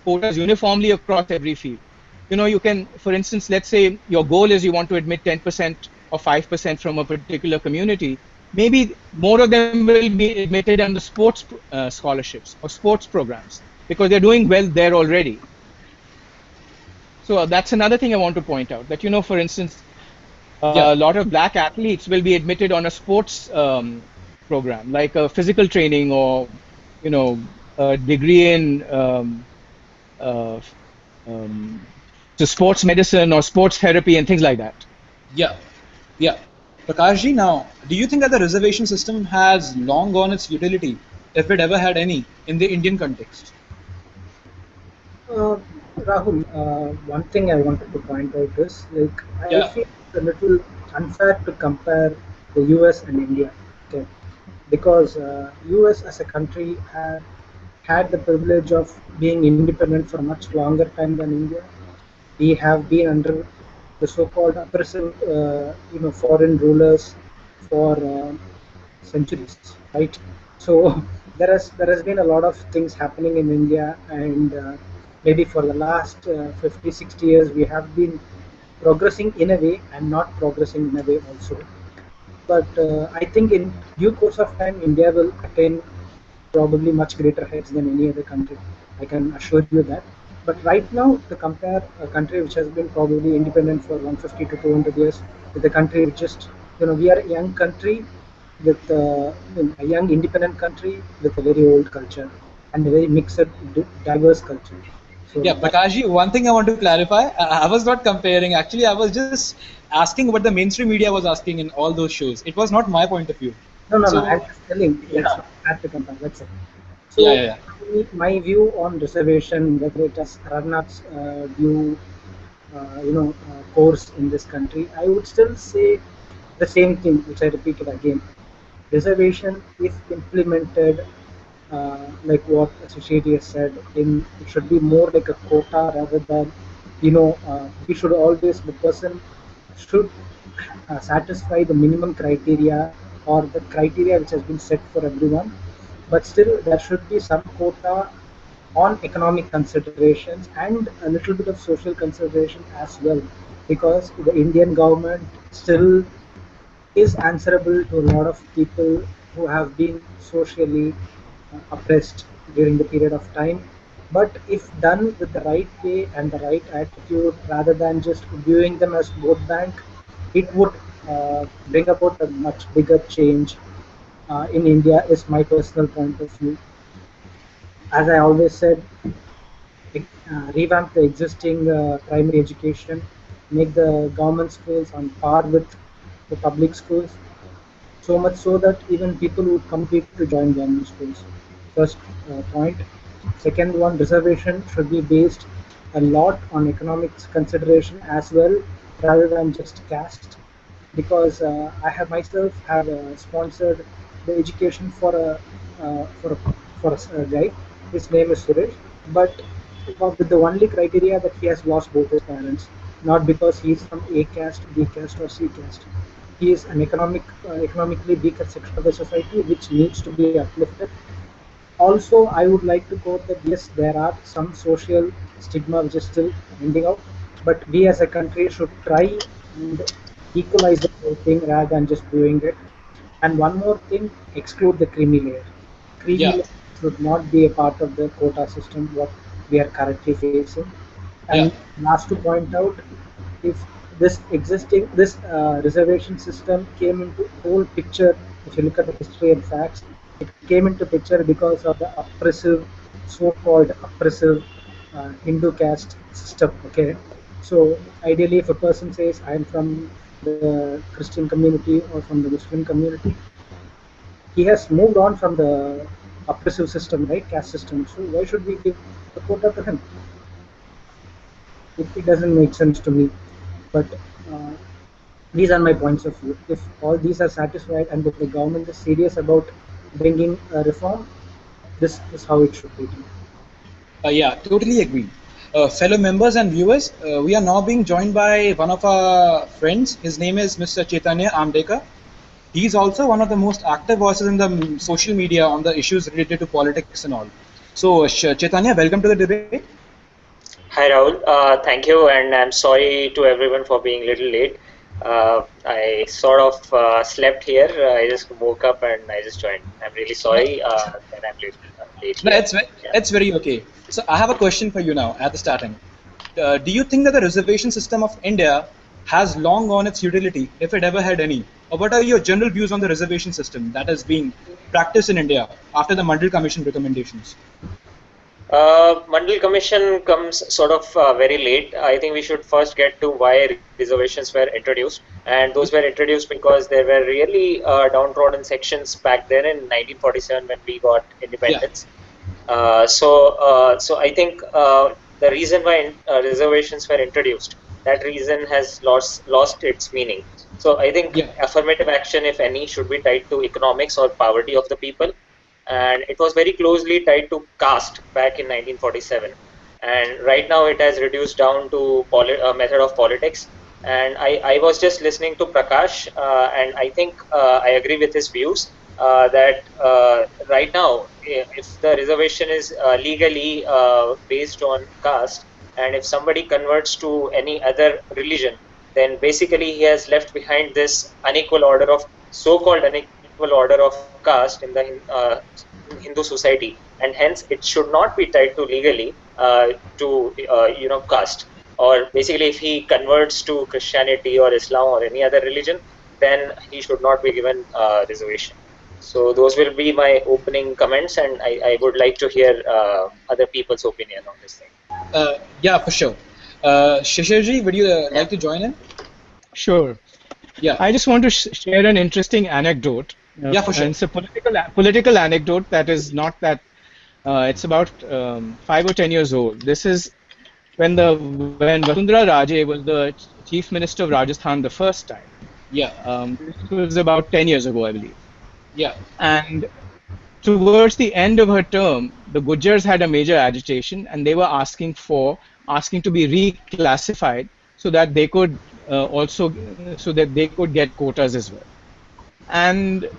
quotas uniformly across every field. You can, for instance, let's say your goal is you want to admit 10% or 5% from a particular community. Maybe more of them will be admitted under sports scholarships or sports programs because they're doing well there already. So that's another thing I want to point out, that, for instance,
Yeah.
a lot of black athletes will be admitted on a sports program, like a physical training, or, a degree in uh, um, to sports medicine or sports therapy and things like that.
Yeah. Yeah. Prakash ji, now, do you think that the reservation system has long gone its utility, if it ever had any, in the Indian context?
Uh, Rahul, one thing I wanted to point out is like I
Yeah.
feel it's a little unfair to compare the US and India. Okay, because US as a country had the privilege of being independent for a much longer time than India. We have been under the so-called oppressive, foreign rulers for centuries, right? So there has been a lot of things happening in India, and maybe for the last 50, 60 years we have been progressing in a way and not progressing in a way also. But I think in due course of time, India will attain probably much greater heights than any other country. I can assure you that. But right now, to compare a country which has been probably independent for 150 to 200 years with a country which just, we are a young country with a young independent country with a very old culture and a very mixed, diverse culture. So
Yeah,
that
Prakash ji, one thing I want to clarify, I was not comparing. Actually, I was just asking what the mainstream media was asking in all those shows. It was not my point of view.
no, no, no. I'm
So,
just telling. Let's
yeah,
not have to compare. That's it.
yeah,
So
yeah, yeah.
my view on reservation, whether it has Ranat's due, course in this country, I would still say the same thing, which I repeated again. Reservation, if implemented, like what Susheti has said, it should be more like a quota rather than, we should always, the person should satisfy the minimum criteria or the criteria which has been set for everyone, but still there should be some quota on economic considerations and a little bit of social consideration as well, because the Indian government still is answerable to a lot of people who have been socially oppressed during the period of time. But if done with the right way and the right attitude, rather than just viewing them as vote bank, it would bring about a much bigger change in India, is my personal point of view. As I always said, revamp the existing primary education, make the government schools on par with the public schools, so much so that even people would compete to join government schools. First point. Second one, reservation should be based a lot on economics consideration as well, rather than just caste. Because I have myself have sponsored the education for a for a guy. His name is Suresh, but with the only criteria that he has lost both his parents, not because he is from A caste, B caste, or C caste. He is an economically weaker section of the society which needs to be uplifted. Also, I would like to quote that yes, there are some social stigma which is still ending out, but we as a country should try and equalize the whole thing rather than just doing it. And one more thing, exclude the creamy layer. Creamy
Yeah,
layer should not be a part of the quota system what we are currently facing.
yeah,
And last to point out, if this reservation system came into whole picture, if you look at the history and facts, it came into picture because of the oppressive, so-called oppressive Hindu caste system. Okay, so ideally, if a person says I'm from the Christian community or from the Muslim community, he has moved on from the oppressive system, right, caste system. So why should we give the quota to him? It doesn't make sense to me. But uh, these are my points of view. If all these are satisfied and if the government is serious about bringing a reform, this is how it should be done.
yeah, totally agree. Fellow members and viewers, we are now being joined by one of our friends. His name is Mr. Chaitanya Amdekar. He's also one of the most active voices in the social media on the issues related to politics and all. So, Chaitanya, welcome to the debate.
Hi Rahul, thank you, and I'm sorry to everyone for being a little late. I sort of slept here. I just woke up and I just joined. I'm really
No,
sorry that I'm late
no,
here. Yeah.
it's very okay. So, I have a question for you now at the starting. Do you think that the reservation system of India has long gone its utility, if it ever had any? Or what are your general views on the reservation system that is being practiced in India after the Mandal Commission recommendations?
Mandal Commission comes sort of very late. I think we should first get to why reservations were introduced. And those were introduced because there were really downtrodden sections back then in 1947 when we got
Yeah,
independence. So I think the reason why reservations were introduced, that reason has lost its meaning. So I think
yeah,
affirmative action, if any, should be tied to economics or poverty of the people, and it was very closely tied to caste back in 1947. And right now it has reduced down to a method of politics. And I was just listening to Prakash, and I think I agree with his views that right now, if the reservation is legally based on caste, and if somebody converts to any other religion, then basically he has left behind this unequal order of so-called unequal order of caste in the in Hindu society, and hence it should not be tied to legally to caste. Or basically, if he converts to Christianity or Islam or any other religion, then he should not be given reservation. So those will be my opening comments, and I would like to hear other people's opinion on this thing.
yeah, for sure. Shishirji, would you
Yeah.
like to join in?
Sure.
Yeah,
I just want to share an interesting anecdote.
yeah, for
And
sure.
it's a political anecdote that is not that. It's about 5 or 10 years old. This is when Vasundhara Raje was the chief minister of Rajasthan the first time.
Yeah,
This was about 10 years ago, I believe.
yeah,
And towards the end of her term, the Gujars had a major agitation, and they were asking to be reclassified so that they could so that they could get quotas as well. And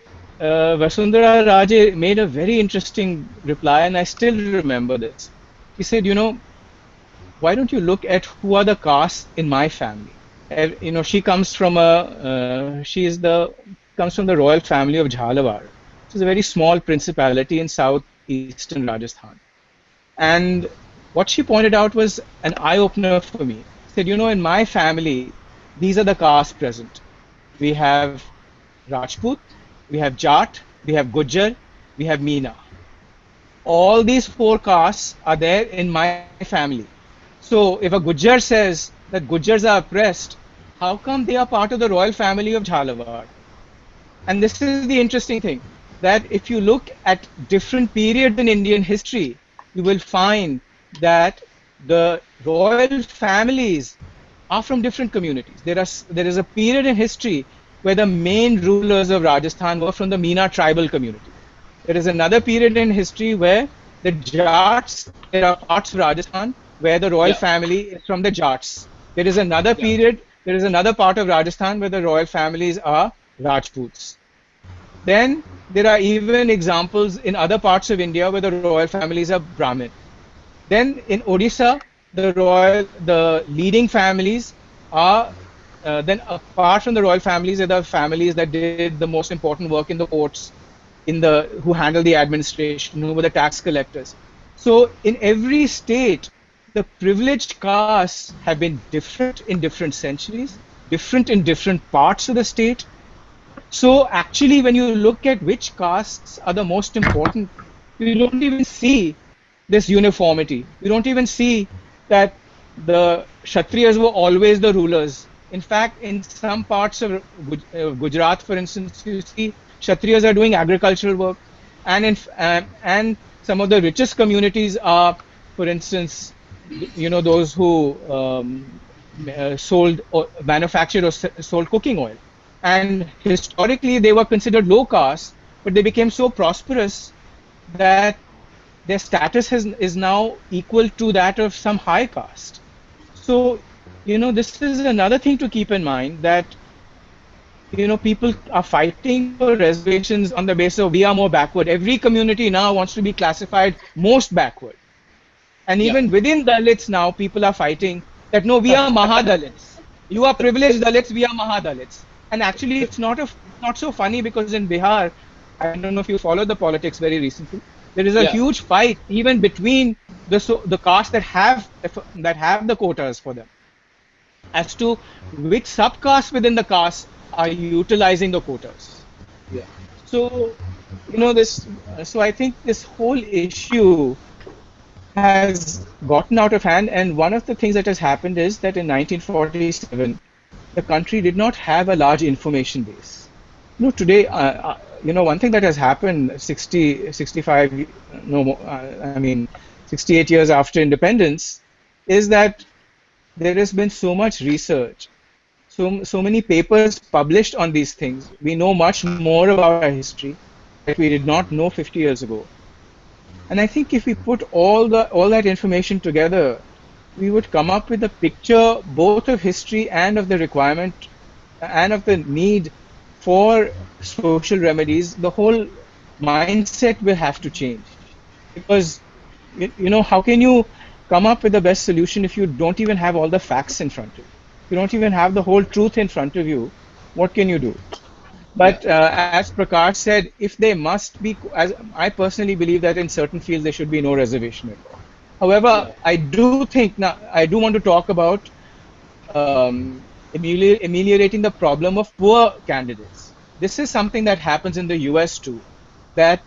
Vasundhara Raje made a very interesting reply, and I still remember this. He said, why don't you look at who are the castes in my family? She comes from she is the comes from the royal family of Jhalawar, which is a very small principality in southeastern Rajasthan. And what she pointed out was an eye opener for me. She said, in my family, these are the castes present. We have Rajput, we have Jat, we have Gujjar, we have Meena. All these four castes are there in my family. So if a Gujjar says that Gujjars are oppressed, how come they are part of the royal family of Jhalawar? And this is the interesting thing, that if you look at different periods in Indian history, you will find that the royal families are from different communities. There is a period in history where the main rulers of Rajasthan were from the Meena tribal community. There is another period in history where The Jats, there are parts of Rajasthan where the royal
Yeah.
family is from the Jats. There is another
Yeah.
period, there is another part of Rajasthan where the royal families are Rajputs. Then there are even examples in other parts of India where the royal families are Brahmin. Then in Odisha, the leading families are then apart from the royal families, are the families that did the most important work in the courts, who handle the administration, who were the tax collectors. So in every state, the privileged castes have been different in different centuries, different in different parts of the state. So actually, when you look at which castes are the most important, you don't even see this uniformity. You don't even see that the Kshatriyas were always the rulers. In fact, in some parts of Gujarat, for instance, you see Kshatriyas are doing agricultural work, and some of the richest communities are, for instance, those who sold or manufactured or sold cooking oil, and historically they were considered low caste, but they became so prosperous that their status is now equal to that of some high caste. So, this is another thing to keep in mind, that people are fighting for reservations on the basis of we are more backward. Every community now wants to be classified most backward. And
Yeah.
even within Dalits now, people are fighting that no, we are Mahadalits. You are privileged Dalits, we are Mahadalits. And actually, it's not so funny, because in Bihar, I don't know if you followed the politics very recently. There is a
Yeah.
huge fight even between the castes that have the quotas for them, as to which subcastes within the caste are utilizing the quotas.
Yeah.
So, this. So I think this whole issue has gotten out of hand. And one of the things that has happened is that in 1947, the country did not have a large information base. Today, one thing that has happened 65, no, I mean, 68 years after independence, is that there has been so much research, so many papers published on these things. We know much more about our history that we did not know 50 years ago. And I think if we put all that information together, we would come up with a picture both of history and of the requirement and of the need for social remedies. The whole mindset will have to change, because how can you come up with the best solution if you don't even have all the facts in front of you? You don't even have the whole truth in front of you. What can you do?
Yeah.
But as Prakash said, if they must be, as I personally believe that in certain fields there should be no reservation at all. However,
Yeah.
I do think now I do want to talk about ameliorating the problem of poor candidates. This is something that happens in the US too, that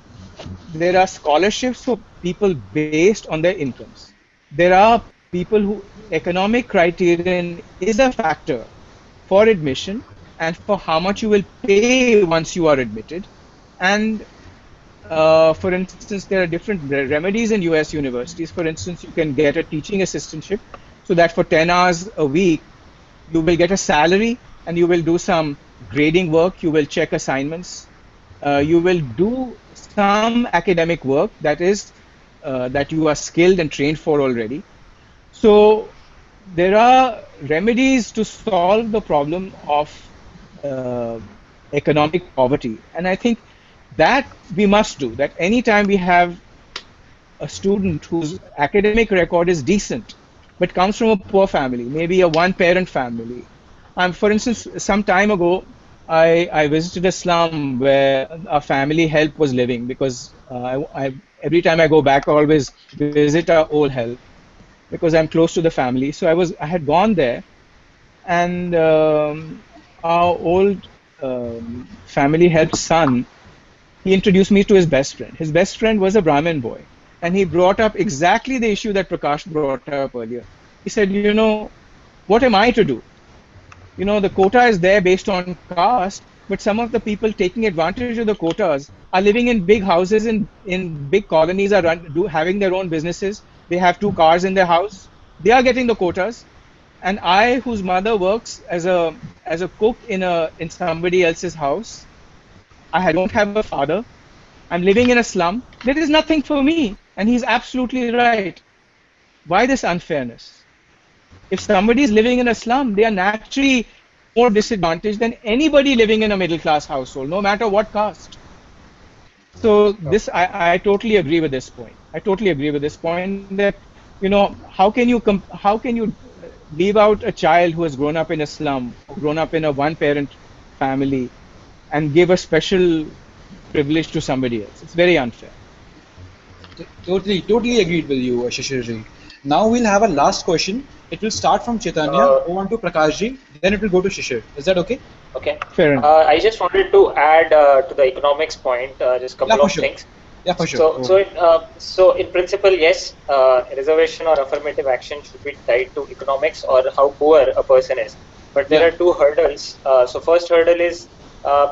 there are scholarships for people based on their incomes. There are people who economic criterion is a factor for admission and for how much you will pay once you are admitted. And for instance, there are different remedies in US universities. For instance, you can get a teaching assistantship so that for 10 hours a week, you will get a salary and you will do some grading work, you will check assignments, you will do some academic work that you are skilled and trained for already. So there are remedies to solve the problem of uh, economic poverty, and I think that we must do that. Anytime we have a student whose academic record is decent but comes from a poor family, maybe a one parent family. For instance, some time ago, I visited a slum where a family help was living, because every time I go back, I always visit our old help because I'm close to the family. So I had gone there, and our old family help's son, he introduced me to his best friend. His best friend was a Brahmin boy, and he brought up exactly the issue that Prakash brought up earlier. He said, what am I to do? The quota is there based on caste, but some of the people taking advantage of the quotas are living in big houses in big colonies, having their own businesses. They have two cars in their house. They are getting the quotas, and I, whose mother works as a cook in somebody else's house, I don't have a father. I'm living in a slum. There is nothing for me. And he's absolutely right. Why this unfairness? If somebody is living in a slum, they are naturally more disadvantaged than anybody living in a middle class household, no matter what caste. So this, I totally agree with this point. I totally agree with this point that, how can you leave out a child who has grown up in a slum or grown up in a one parent family and give a special privilege to somebody else? It's very unfair.
Totally agreed with you, Shishirji. Now we'll have a last question. It will start from Chaitanya,
Uh,
go on to Prakashji, then it will go to Shishir. Is that okay?
okay.
Fair enough.
I just wanted to add to the economics point just a
Yeah,
couple
for
of
sure.
things.
Yeah, for sure.
So,
Go
so
on.
in, uh, so in principle, yes, reservation or affirmative action should be tied to economics or how poor a person is. But there
Yeah,
are two hurdles. So first hurdle is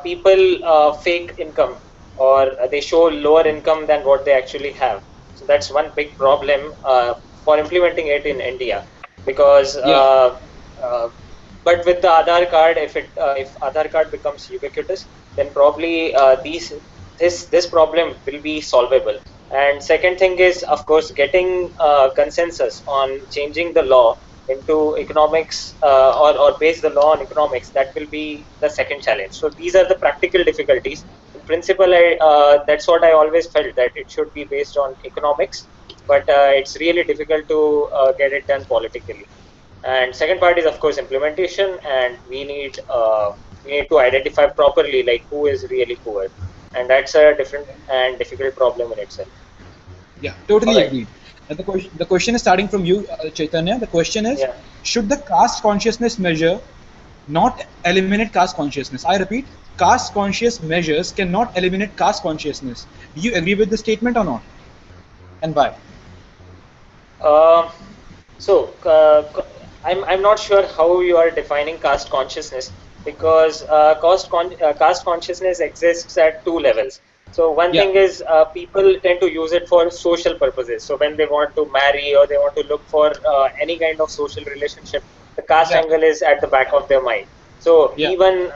people fake income or they show lower income than what they actually have. So that's one big problem for implementing it in India because
yeah.
uh, but with the Aadhaar card, if Aadhaar card becomes ubiquitous, then probably this problem will be solvable. And second thing is, of course, getting consensus on changing the law into economics or base the law on economics. That will be the second challenge. So these are the practical difficulties. In principle, that's what I always felt, that it should be based on economics, but it's really difficult to get it done politically. And second part is of course implementation, and we need to identify properly like who is really poor, and that's a different and difficult problem in itself.
Yeah,
All
totally
right.
agreed. And the question is starting from you, Chaitanya. The question is,
Yeah.
should the caste consciousness measure not eliminate caste consciousness? I repeat, caste conscious measures cannot eliminate caste consciousness. Do you agree with this statement or not? And why?
Um So, I'm not sure how you are defining caste consciousness because caste consciousness exists at two levels. So one
Yeah,
thing is people tend to use it for social purposes. So when they want to marry or they want to look for any kind of social relationship, the caste
exactly.
angle is at the back of their mind. So
Yeah,
even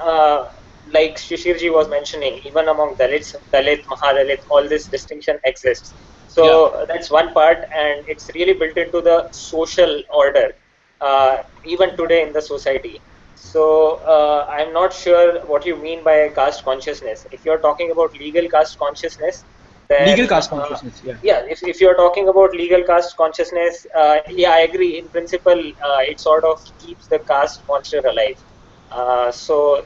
like Shishirji was mentioning, even among Dalits, Dalit, Mahadalit, all this distinction exists.
yeah.
So that's one part, and it's really built into the social order, even today in the society. So I'm not sure what you mean by caste consciousness. If you're talking about legal caste consciousness,
Legal
then
caste consciousness. Yeah.
yeah, if you're talking about legal caste consciousness, yeah, I agree. In principle, it sort of keeps the caste monster alive. Uh, so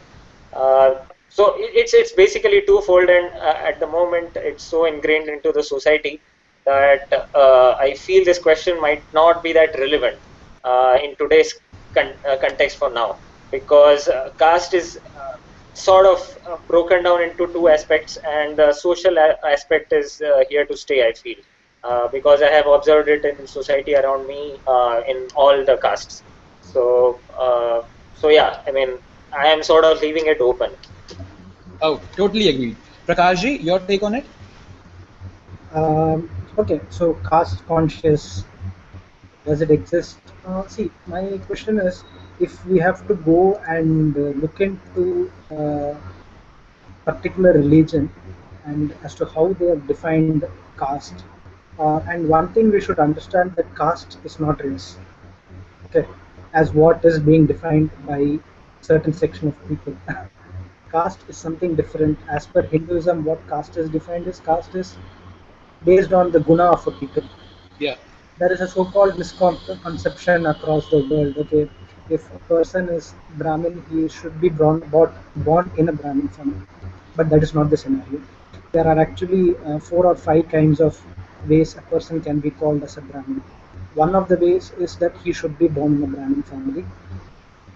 uh, it's basically twofold, and at the moment it's so ingrained into the society that I feel this question might not be that relevant in today's context for now, because caste is sort of broken down into two aspects, and the social aspect is here to stay, I feel, because I have observed it in society around me in all the castes. So yeah, I mean, I am sort of leaving it open.
Oh, totally agreed. Prakashji, your take on it?
Okay, so caste conscious, does it exist? See, my question is, if we have to go and look into particular religion and as to how they have defined caste, and one thing we should understand, that caste is not race, okay, as what is being defined by certain section of people. Caste is something different. As per Hinduism, what caste is defined as, caste is based on the guna of a people.
Yeah.
There is a so-called misconception across the world. Okay, if a person is Brahmin, he should be born in a Brahmin family, but that is not the scenario. There are actually 4 or 5 kinds of ways a person can be called as a Brahmin. One of the ways is that he should be born in a Brahmin family.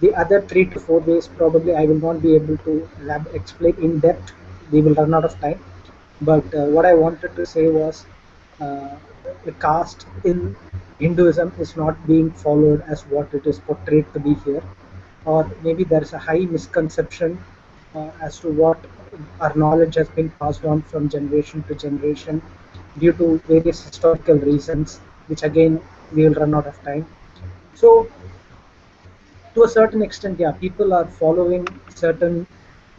The other 3 to 4 ways, probably I will not be able to explain in depth. We will run out of time. But what I wanted to say was, uh, the caste in Hinduism is not being followed as what it is portrayed to be here, or maybe there is a high misconception as to what our knowledge has been passed on from generation to generation due to various historical reasons, which again we will run out of time. So to a certain extent, yeah, people are following certain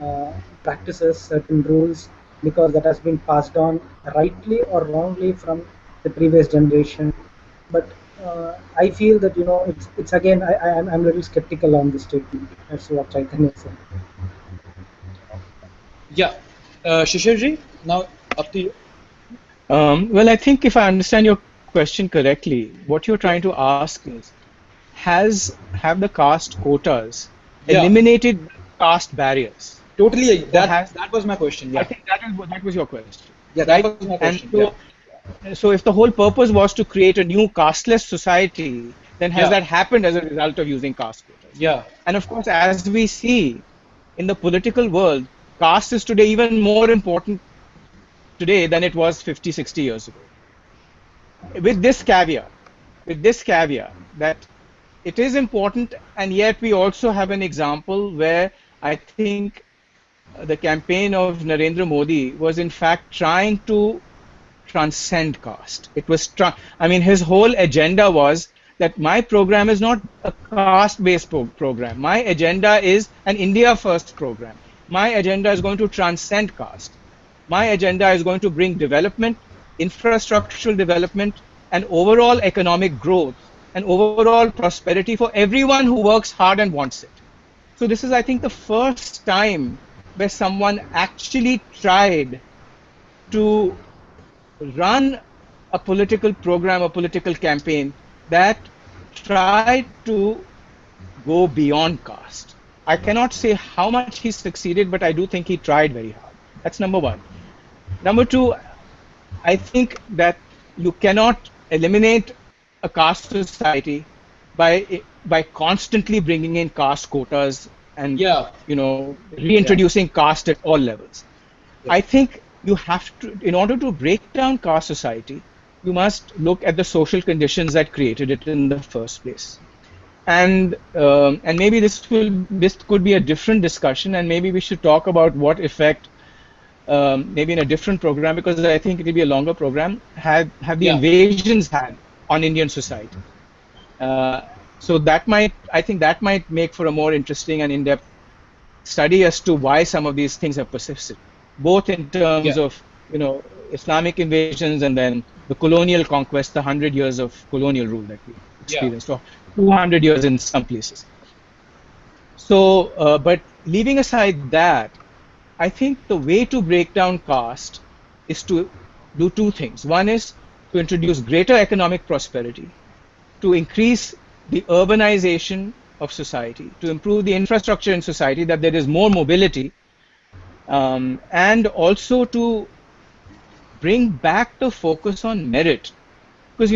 uh, practices, certain rules, because that has been passed on rightly or wrongly from the previous generation. But I feel that it's again I'm a little skeptical on this statement. That's what Chaitanya said.
Yeah. Shishirji, now up to you.
Well, I think if I understand your question correctly, what you're
Yeah.
trying to ask is, have the caste quotas
Yeah.
eliminated caste barriers,
Totally.
or
That
has
that was my question.
I
Yeah.
think that was your question,
Yeah. That
right?
was my
And
question. Yeah.
so if the whole purpose was to create a new casteless society, then has
Yeah.
that happened as a result of using caste quotas?
Yeah.
And of course, as we see in the political world, caste is today even more important today than it was 50, 60 years ago. With this caveat, that it is important, and yet we also have an example where I think the campaign of Narendra Modi was in fact trying to transcend caste. I mean, his whole agenda was that my program is not a caste-based program. My agenda is an India first program. My agenda is going to transcend caste. My agenda is going to bring development, infrastructural development, and overall economic growth and overall prosperity for everyone who works hard and wants it. So this is, I think, the first time where someone actually tried to run a political program, a political campaign that tried to go beyond caste. I cannot say how much he succeeded, but I do think he tried very hard. That's number one. Number two, I think that you cannot eliminate a caste society by constantly bringing in caste quotas and
Yeah. Yeah.
reintroducing caste at all levels.
Yeah.
I think you have to, in order to break down caste society, you must look at the social conditions that created it in the first place. And maybe this could be a different discussion, and maybe we should talk about what effect, maybe in a different program, because I think it will be a longer program, have the
Yeah.
invasions had on Indian society. Uh, so I think that might make for a more interesting and in-depth study as to why some of these things have persisted, both in terms
Yeah.
of Islamic invasions and then the colonial conquest, the 100 years of colonial rule that we
Yeah.
experienced, or 200 years in some places. So, but leaving aside that, I think the way to break down caste is to do two things. One is to introduce greater economic prosperity, to increase the urbanization of society, to improve the infrastructure in society, that there is more mobility, and also to bring back the focus on merit. Because,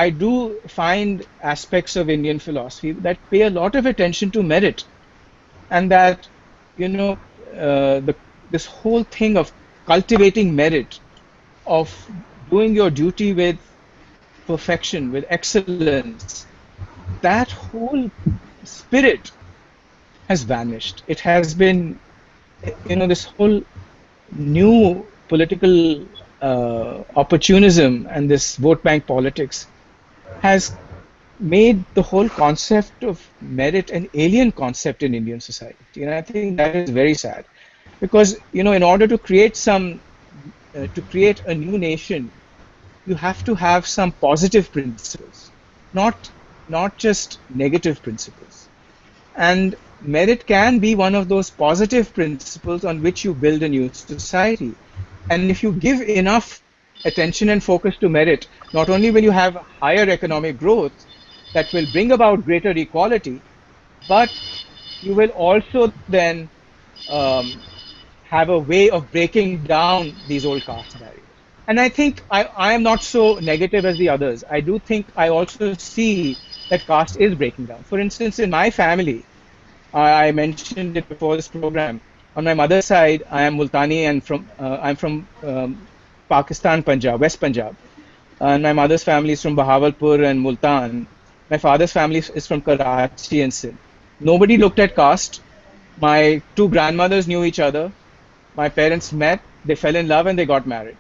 I do find aspects of Indian philosophy that pay a lot of attention to merit, and that, this whole thing of cultivating merit, of doing your duty with perfection, with excellence, that whole spirit has vanished. It has been, this whole new political opportunism and this vote bank politics has made the whole concept of merit an alien concept in Indian society. And I think that is very sad, because, in order to create to create a new nation, you have to have some positive principles, not just negative principles. And merit can be one of those positive principles on which you build a new society. And if you give enough attention and focus to merit, not only will you have higher economic growth that will bring about greater equality, but you will also then um, have a way of breaking down these old caste barriers. And I think I am not so negative as the others. I do think I also see that caste is breaking down. For instance, in my family, I mentioned it before this program. On my mother's side, I am Multani, and I'm from Pakistan, Punjab, West Punjab. And my mother's family is from Bahawalpur and Multan. My father's family is from Karachi and Sindh. Nobody looked at caste. My two grandmothers knew each other. My parents met, they fell in love, and they got married.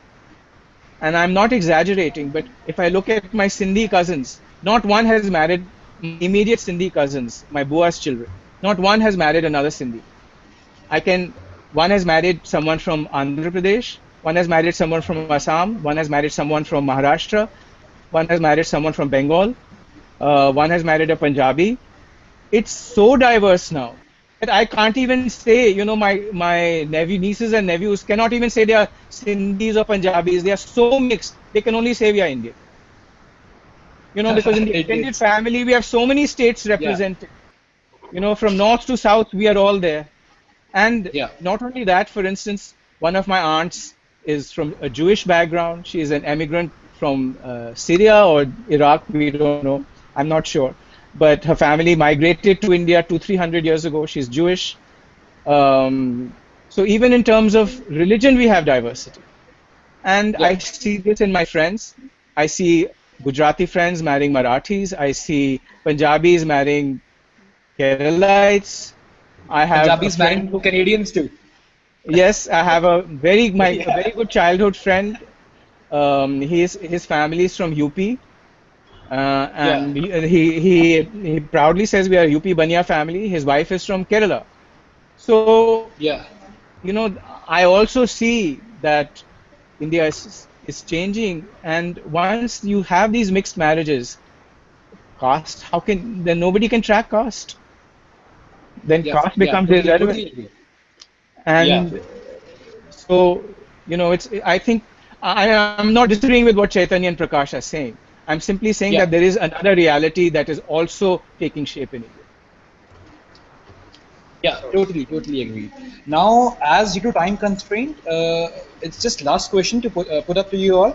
And I'm not exaggerating, but if I look at my Sindhi cousins, not one has married, my immediate Sindhi cousins, my bua's children, not one has married another Sindhi. One has married someone from Andhra Pradesh, One has married someone from Assam. One has married someone from Maharashtra. One has married someone from Bengal. One has married a Punjabi. It's so diverse now that I can't even say, my nieces and nephews cannot even say they are Sindhis or Punjabis. They are so mixed. They can only say we are Indian. Because in the extended
it's
family, we have so many states
yeah,
represented. From north to south, we are all there. And
yeah.
not only that, for instance, one of my aunts is from a Jewish background. She is an immigrant from Syria or Iraq. We don't know. I'm not sure. But her family migrated to India 200-300 years ago. She's Jewish. So even in terms of religion, we have diversity. And
Yeah.
I see this in my friends. I see Gujarati friends marrying Marathis. I see Punjabis marrying Keralites. I have a
Punjabis
friend
marrying
who,
Canadians too.
yes, I have a
Yeah.
very good childhood friend. His family is from UP,
Yeah.
and he proudly says we are a UP Bania family. His wife is from Kerala. So,
Yeah.
I also see that India is changing, and once you have these mixed marriages, caste, how can then nobody can track caste? Then
Yeah.
caste
Yeah.
becomes
Totally. Totally
irrelevant.
agree. Yeah.
And so, it's I think I'm not disagreeing with what Chaitanya and Prakash are saying. I'm simply saying
Yeah.
that there is another reality that is also taking shape in India.
Yeah, totally, totally agree. Now, as due to time constraint, it's just last question to put up to you all.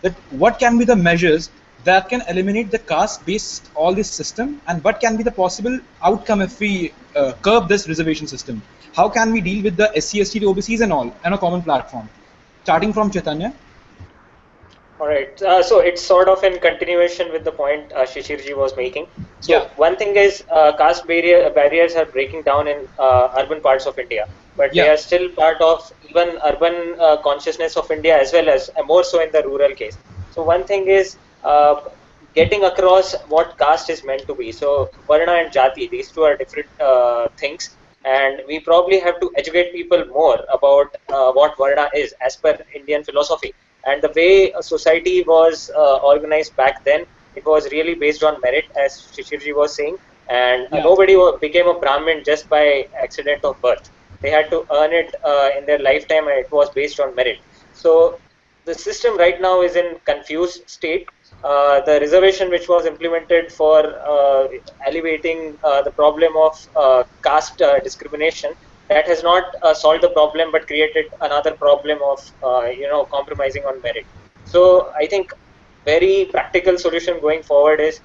That what can be the measures that can eliminate the caste-based all this system, and what can be the possible outcome if we curb this reservation system? How can we deal with the SC, ST, to OBCs and all on a common platform? Starting from Chaitanya.
All right. So it's sort of in continuation with the point Shishirji was making.
Yeah,
So one thing is caste barriers are breaking down in urban parts of India, but they
yeah,
are still part of even urban consciousness of India as well as more so in the rural case. So one thing is getting across what caste is meant to be. So Varna and Jati, these two are different things, and we probably have to educate people more about what Varna is as per Indian philosophy. And the way a society was organized back then, it was really based on merit, as Shishirji was saying, and
yeah,
nobody became a Brahmin just by accident of birth. They had to earn it in their lifetime, and it was based on merit. So the system right now is in confused state. The reservation which was implemented for alleviating the problem of caste discrimination, that has not solved the problem but created another problem of compromising on merit. So I think very practical solution going forward is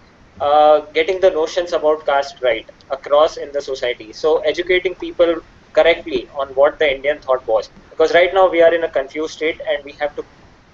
getting the notions about caste right across in the society. So educating people correctly on what the Indian thought was, because right now we are in a confused state and we have to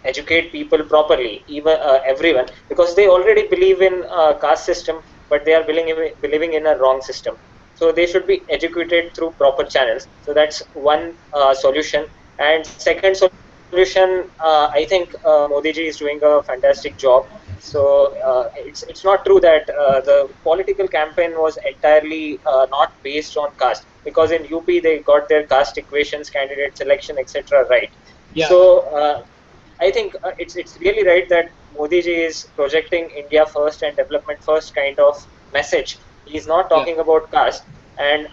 educate people properly, even everyone, because they already believe in caste system, but they are believing in a wrong system. So they should be educated through proper channels. So that's one solution. And second solution, I think Modi ji is doing a fantastic job. So it's not true that the political campaign was entirely not based on caste, because in UP they got their caste equations, candidate selection, etc. right.
yeah,
So I think it's really right that Modi ji is projecting India first and development first kind of message. He's not
yeah,
talking about caste, and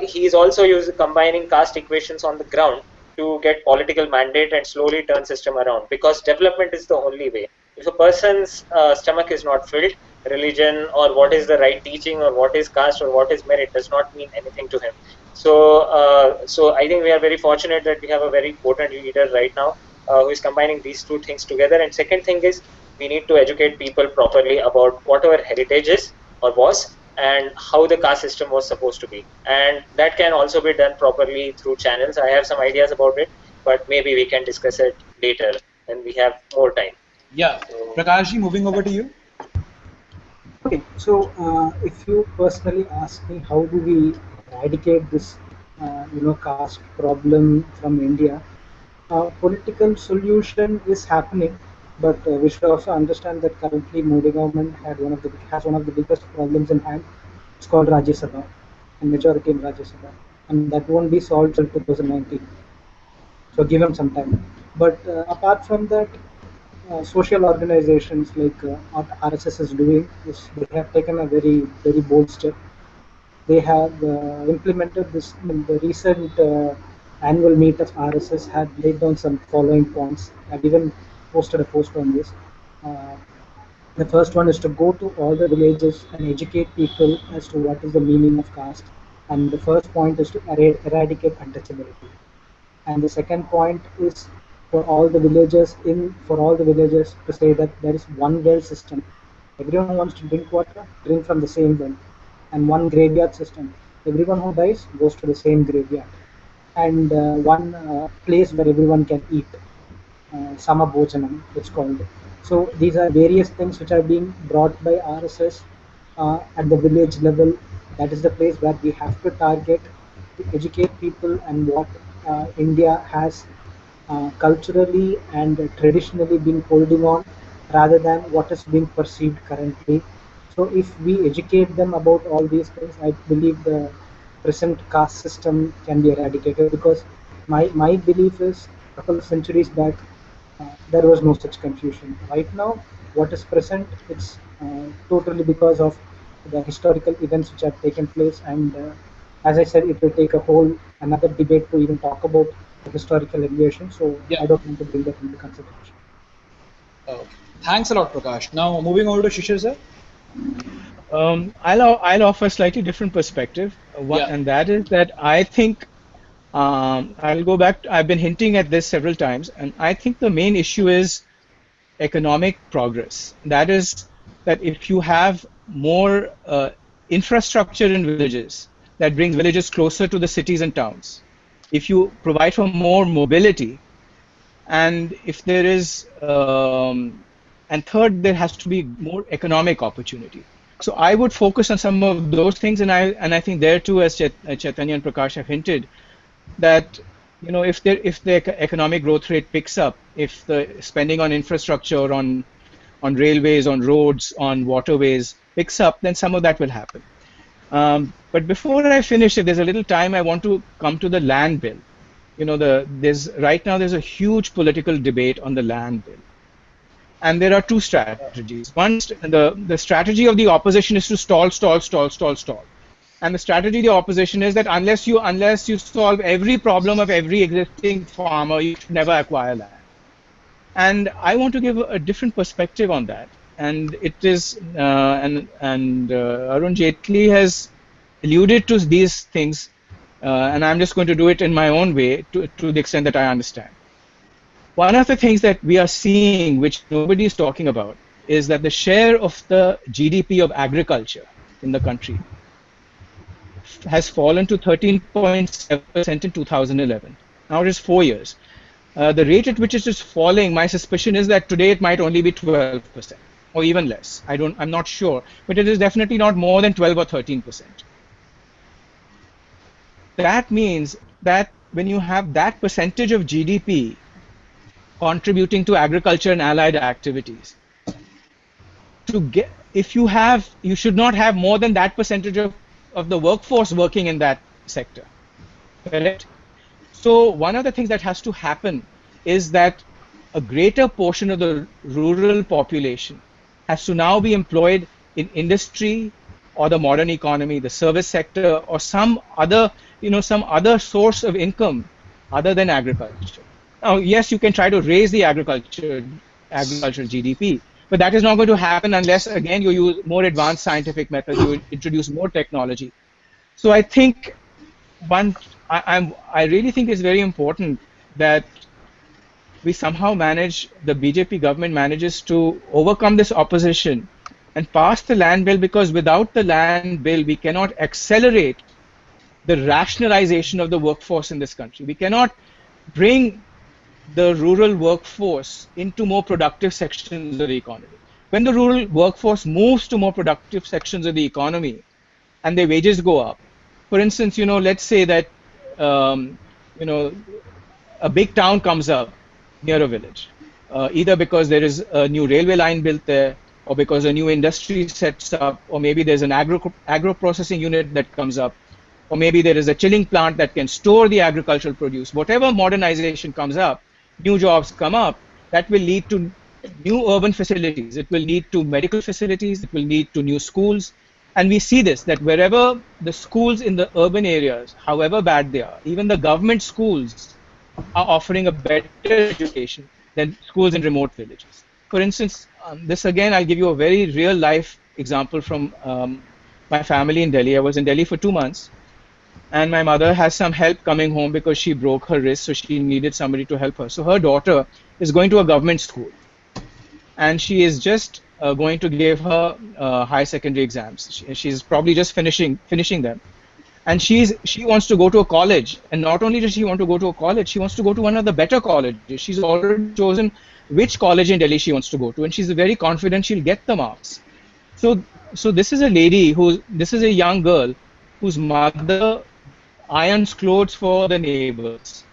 he is also combining caste equations on the ground to get political mandate and slowly turn system around. Because development is the only way. If a person's stomach is not filled, religion or what is the right teaching or what is caste or what is merit does not mean anything to him. So I think we are very fortunate that we have a very potent leader right now who is combining these two things together. And second thing is we need to educate people properly about whatever heritage is or was and how the caste system was supposed to be. And that can also be done properly through channels. I have some ideas about it, but maybe we can discuss it later when we have more time.
yeah.
So,
Prakashji, moving over to you.
Okay, so if you personally ask me, how do we eradicate this, caste problem from India? Political solution is happening, but we should also understand that currently Modi government has one of the biggest problems in hand. It's called Rajya Sabha and majority in Rajya Sabha, and that won't be solved till 2019. So give him some time. But apart from that, social organizations like what RSS is doing is they have taken a very bold step. They have implemented this. I mean, the recent annual meet of RSS had laid down some following points. I've even posted a post on this. Uh, the first one is to go to all the villages and educate people as to what is the meaning of caste. And the first point is to eradicate untouchability. And the second point is for all the villages to say that there is one well system. Everyone who wants to drink water, drink from the same well. And one graveyard system. Everyone who dies goes to the same graveyard. And one place where everyone can eat. Sama Bhojanam, it's called. So these are various things which are being brought by RSS at the village level. That is the place where we have to target to educate people and what India has culturally and traditionally been holding on rather than what is being perceived currently. So if we educate them about all these things, I believe the present caste system can be eradicated because my belief is a couple of centuries back there was no such confusion. Right now, what is present, it's totally because of the historical events which have taken place. And as I said, it will take a whole another debate to even talk about the historical evaluation. So
Yeah.
I don't want to bring that into consideration.
Okay. Thanks a lot, Prakash. Now moving over to Shishir sir.
I'll offer a slightly different perspective,
Yeah.
and that is that I think I'll go back. I've been hinting at this several times, and I think the main issue is economic progress. That is, that if you have more infrastructure in villages, that brings villages closer to the cities and towns. If you provide for more mobility, and if there is, and third, there has to be more economic opportunity. So I would focus on some of those things, and I think there too, as Chaitanya and Prakash have hinted, that if the economic growth rate picks up, if the spending on infrastructure, on railways, on roads, on waterways picks up, then some of that will happen. But before I finish, if there's a little time, I want to come to the land bill. Right now there's a huge political debate on the land bill, and there are two strategies. One, the strategy of the opposition is to stall, stall, stall, stall, stall. And the strategy of the opposition is that unless you solve every problem of every existing farmer, you should never acquire land. And I want to give a different perspective on that. And it is Arun Jaitley has alluded to these things, and I'm just going to do it in my own way to the extent that I understand. One of the things that we are seeing, which nobody is talking about, is that the share of the GDP of agriculture in the country has fallen to 13.7% in 2011. Now it is 4 years. The rate at which it is falling, my suspicion is that today it might only be 12% or even less. I'm not sure, but it is definitely not more than 12 or 13%. That means that when you have that percentage of GDP contributing to agriculture and allied activities, you should not have more than that percentage of the workforce working in that sector. Correct? So one of the things that has to happen is that a greater portion of the rural population has to now be employed in industry or the modern economy, the service sector, or some other source of income other than agriculture. Now, yes, you can try to raise the agricultural GDP, but that is not going to happen unless, again, you use more advanced scientific methods, you introduce more technology. So I think I really think it's very important that we somehow the BJP government manages to overcome this opposition and pass the land bill, because without the land bill, we cannot accelerate the rationalization of the workforce in this country. We cannot bring the rural workforce into more productive sections of the economy. When the rural workforce moves to more productive sections of the economy and their wages go up, for instance, let's say that a big town comes up near a village, either because there is a new railway line built there, or because a new industry sets up, or maybe there's an agro processing unit that comes up, or maybe there is a chilling plant that can store the agricultural produce. Whatever modernization comes up, new jobs come up, that will lead to new urban facilities. It will lead to medical facilities. It will lead to new schools. And we see this, that wherever the schools in the urban areas, however bad they are, even the government schools are offering a better education than schools in remote villages. For instance, this again, I'll give you a very real life example from my family in Delhi. I was in Delhi for 2 months, and my mother has some help coming home because she broke her wrist, so she needed somebody to help her. So her daughter is going to a government school, and she is just going to give her high secondary exams. She's probably just finishing them, and she wants to go to a college. And not only does she want to go to a college, she wants to go to one of the better colleges. She's already chosen which college in Delhi she wants to go to, and she's very confident she'll get the marks. So this is a lady this is a young girl whose mother irons clothes for the neighbors.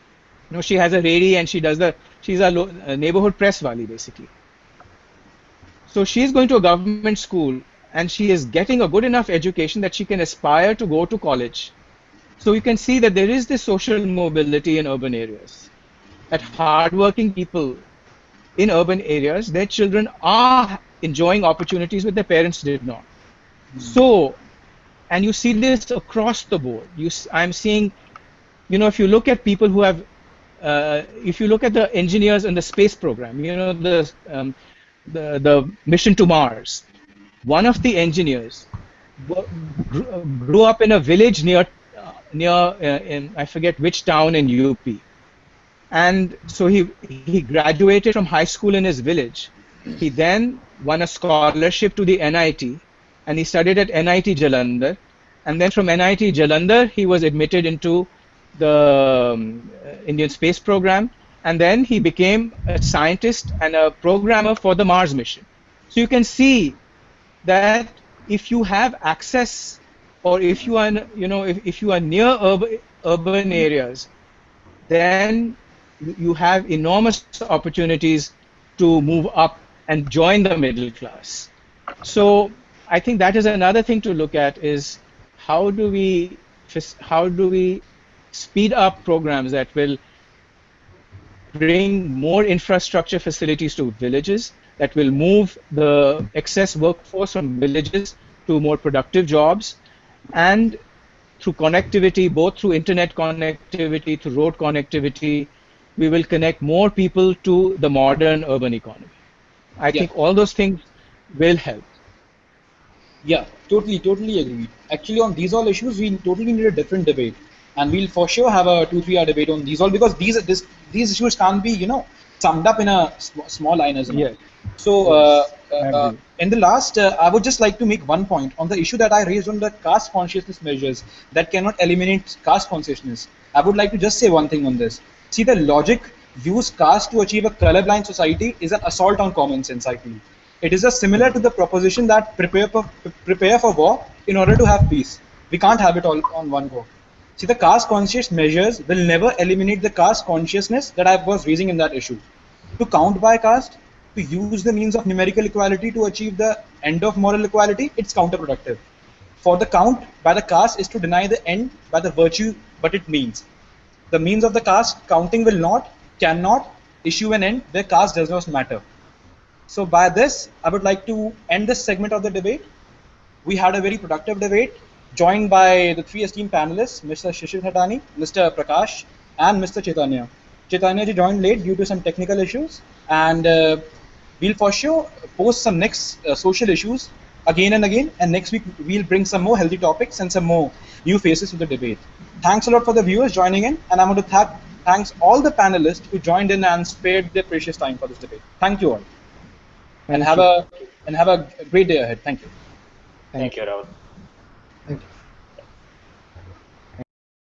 She has a redi, and she's a neighborhood press wali basically. So she is going to a government school, and she is getting a good enough education that she can aspire to go to college. So you can see that there is this social mobility in urban areas. That hardworking people in urban areas, their children are enjoying opportunities which their parents did not. So, and you see this across the board. I'm seeing, if you look at people who have, if you look at the engineers in the space program, the mission to Mars, one of the engineers grew up in a village in I forget which town in UP, and so he graduated from high school in his village. He then won a scholarship to the NIT, and he studied at NIT Jalandhar, and then from NIT Jalandhar he was admitted into the Indian space program, and then he became a scientist and a programmer for the Mars mission. So you can see that if you have access, or if you are, if you are near urban areas, then you have enormous opportunities to move up and join the middle class. So I think that is another thing to look at, is how do we speed up programs that will bring more infrastructure facilities to villages, that will move the excess workforce from villages to more productive jobs, and through connectivity, both through internet connectivity, through road connectivity, we will connect more people to the modern urban economy. I think all those things will help.
Yeah, totally agree. Actually, on these all issues, we totally need a different debate, and we'll for sure have a 2-3 hour debate on these all, because these issues can't be summed up in a small line as well.
Yes.
So in the last, I would just like to make one point on the issue that I raised on the caste consciousness measures that cannot eliminate caste consciousness. I would like to just say one thing on this. See, the logic use caste to achieve a colorblind society is an assault on common sense, I feel. It is similar to the proposition that prepare for war in order to have peace. We can't have it all on one go. See, the caste conscious measures will never eliminate the caste consciousness that I was raising in that issue. To count by caste, to use the means of numerical equality to achieve the end of moral equality, it's counterproductive. For the count by the caste is to deny the end by the virtue, but it means. The means of the caste counting will not, cannot issue an end where caste does not matter. So by this, I would like to end this segment of the debate. We had a very productive debate, joined by the three esteemed panelists, Mr. Shishir Hatani, Mr. Prakash, and Mr. Chaitanya. Chaitanya ji joined late due to some technical issues, and we'll for sure post some next social issues again and again, and next week we'll bring some more healthy topics and some more new faces to the debate. Thanks a lot for the viewers joining in, and I want to thanks all the panelists who joined in and spared their precious time for this debate. Thank you all. And have a great day ahead. Thank you.
Thank you, Rahul.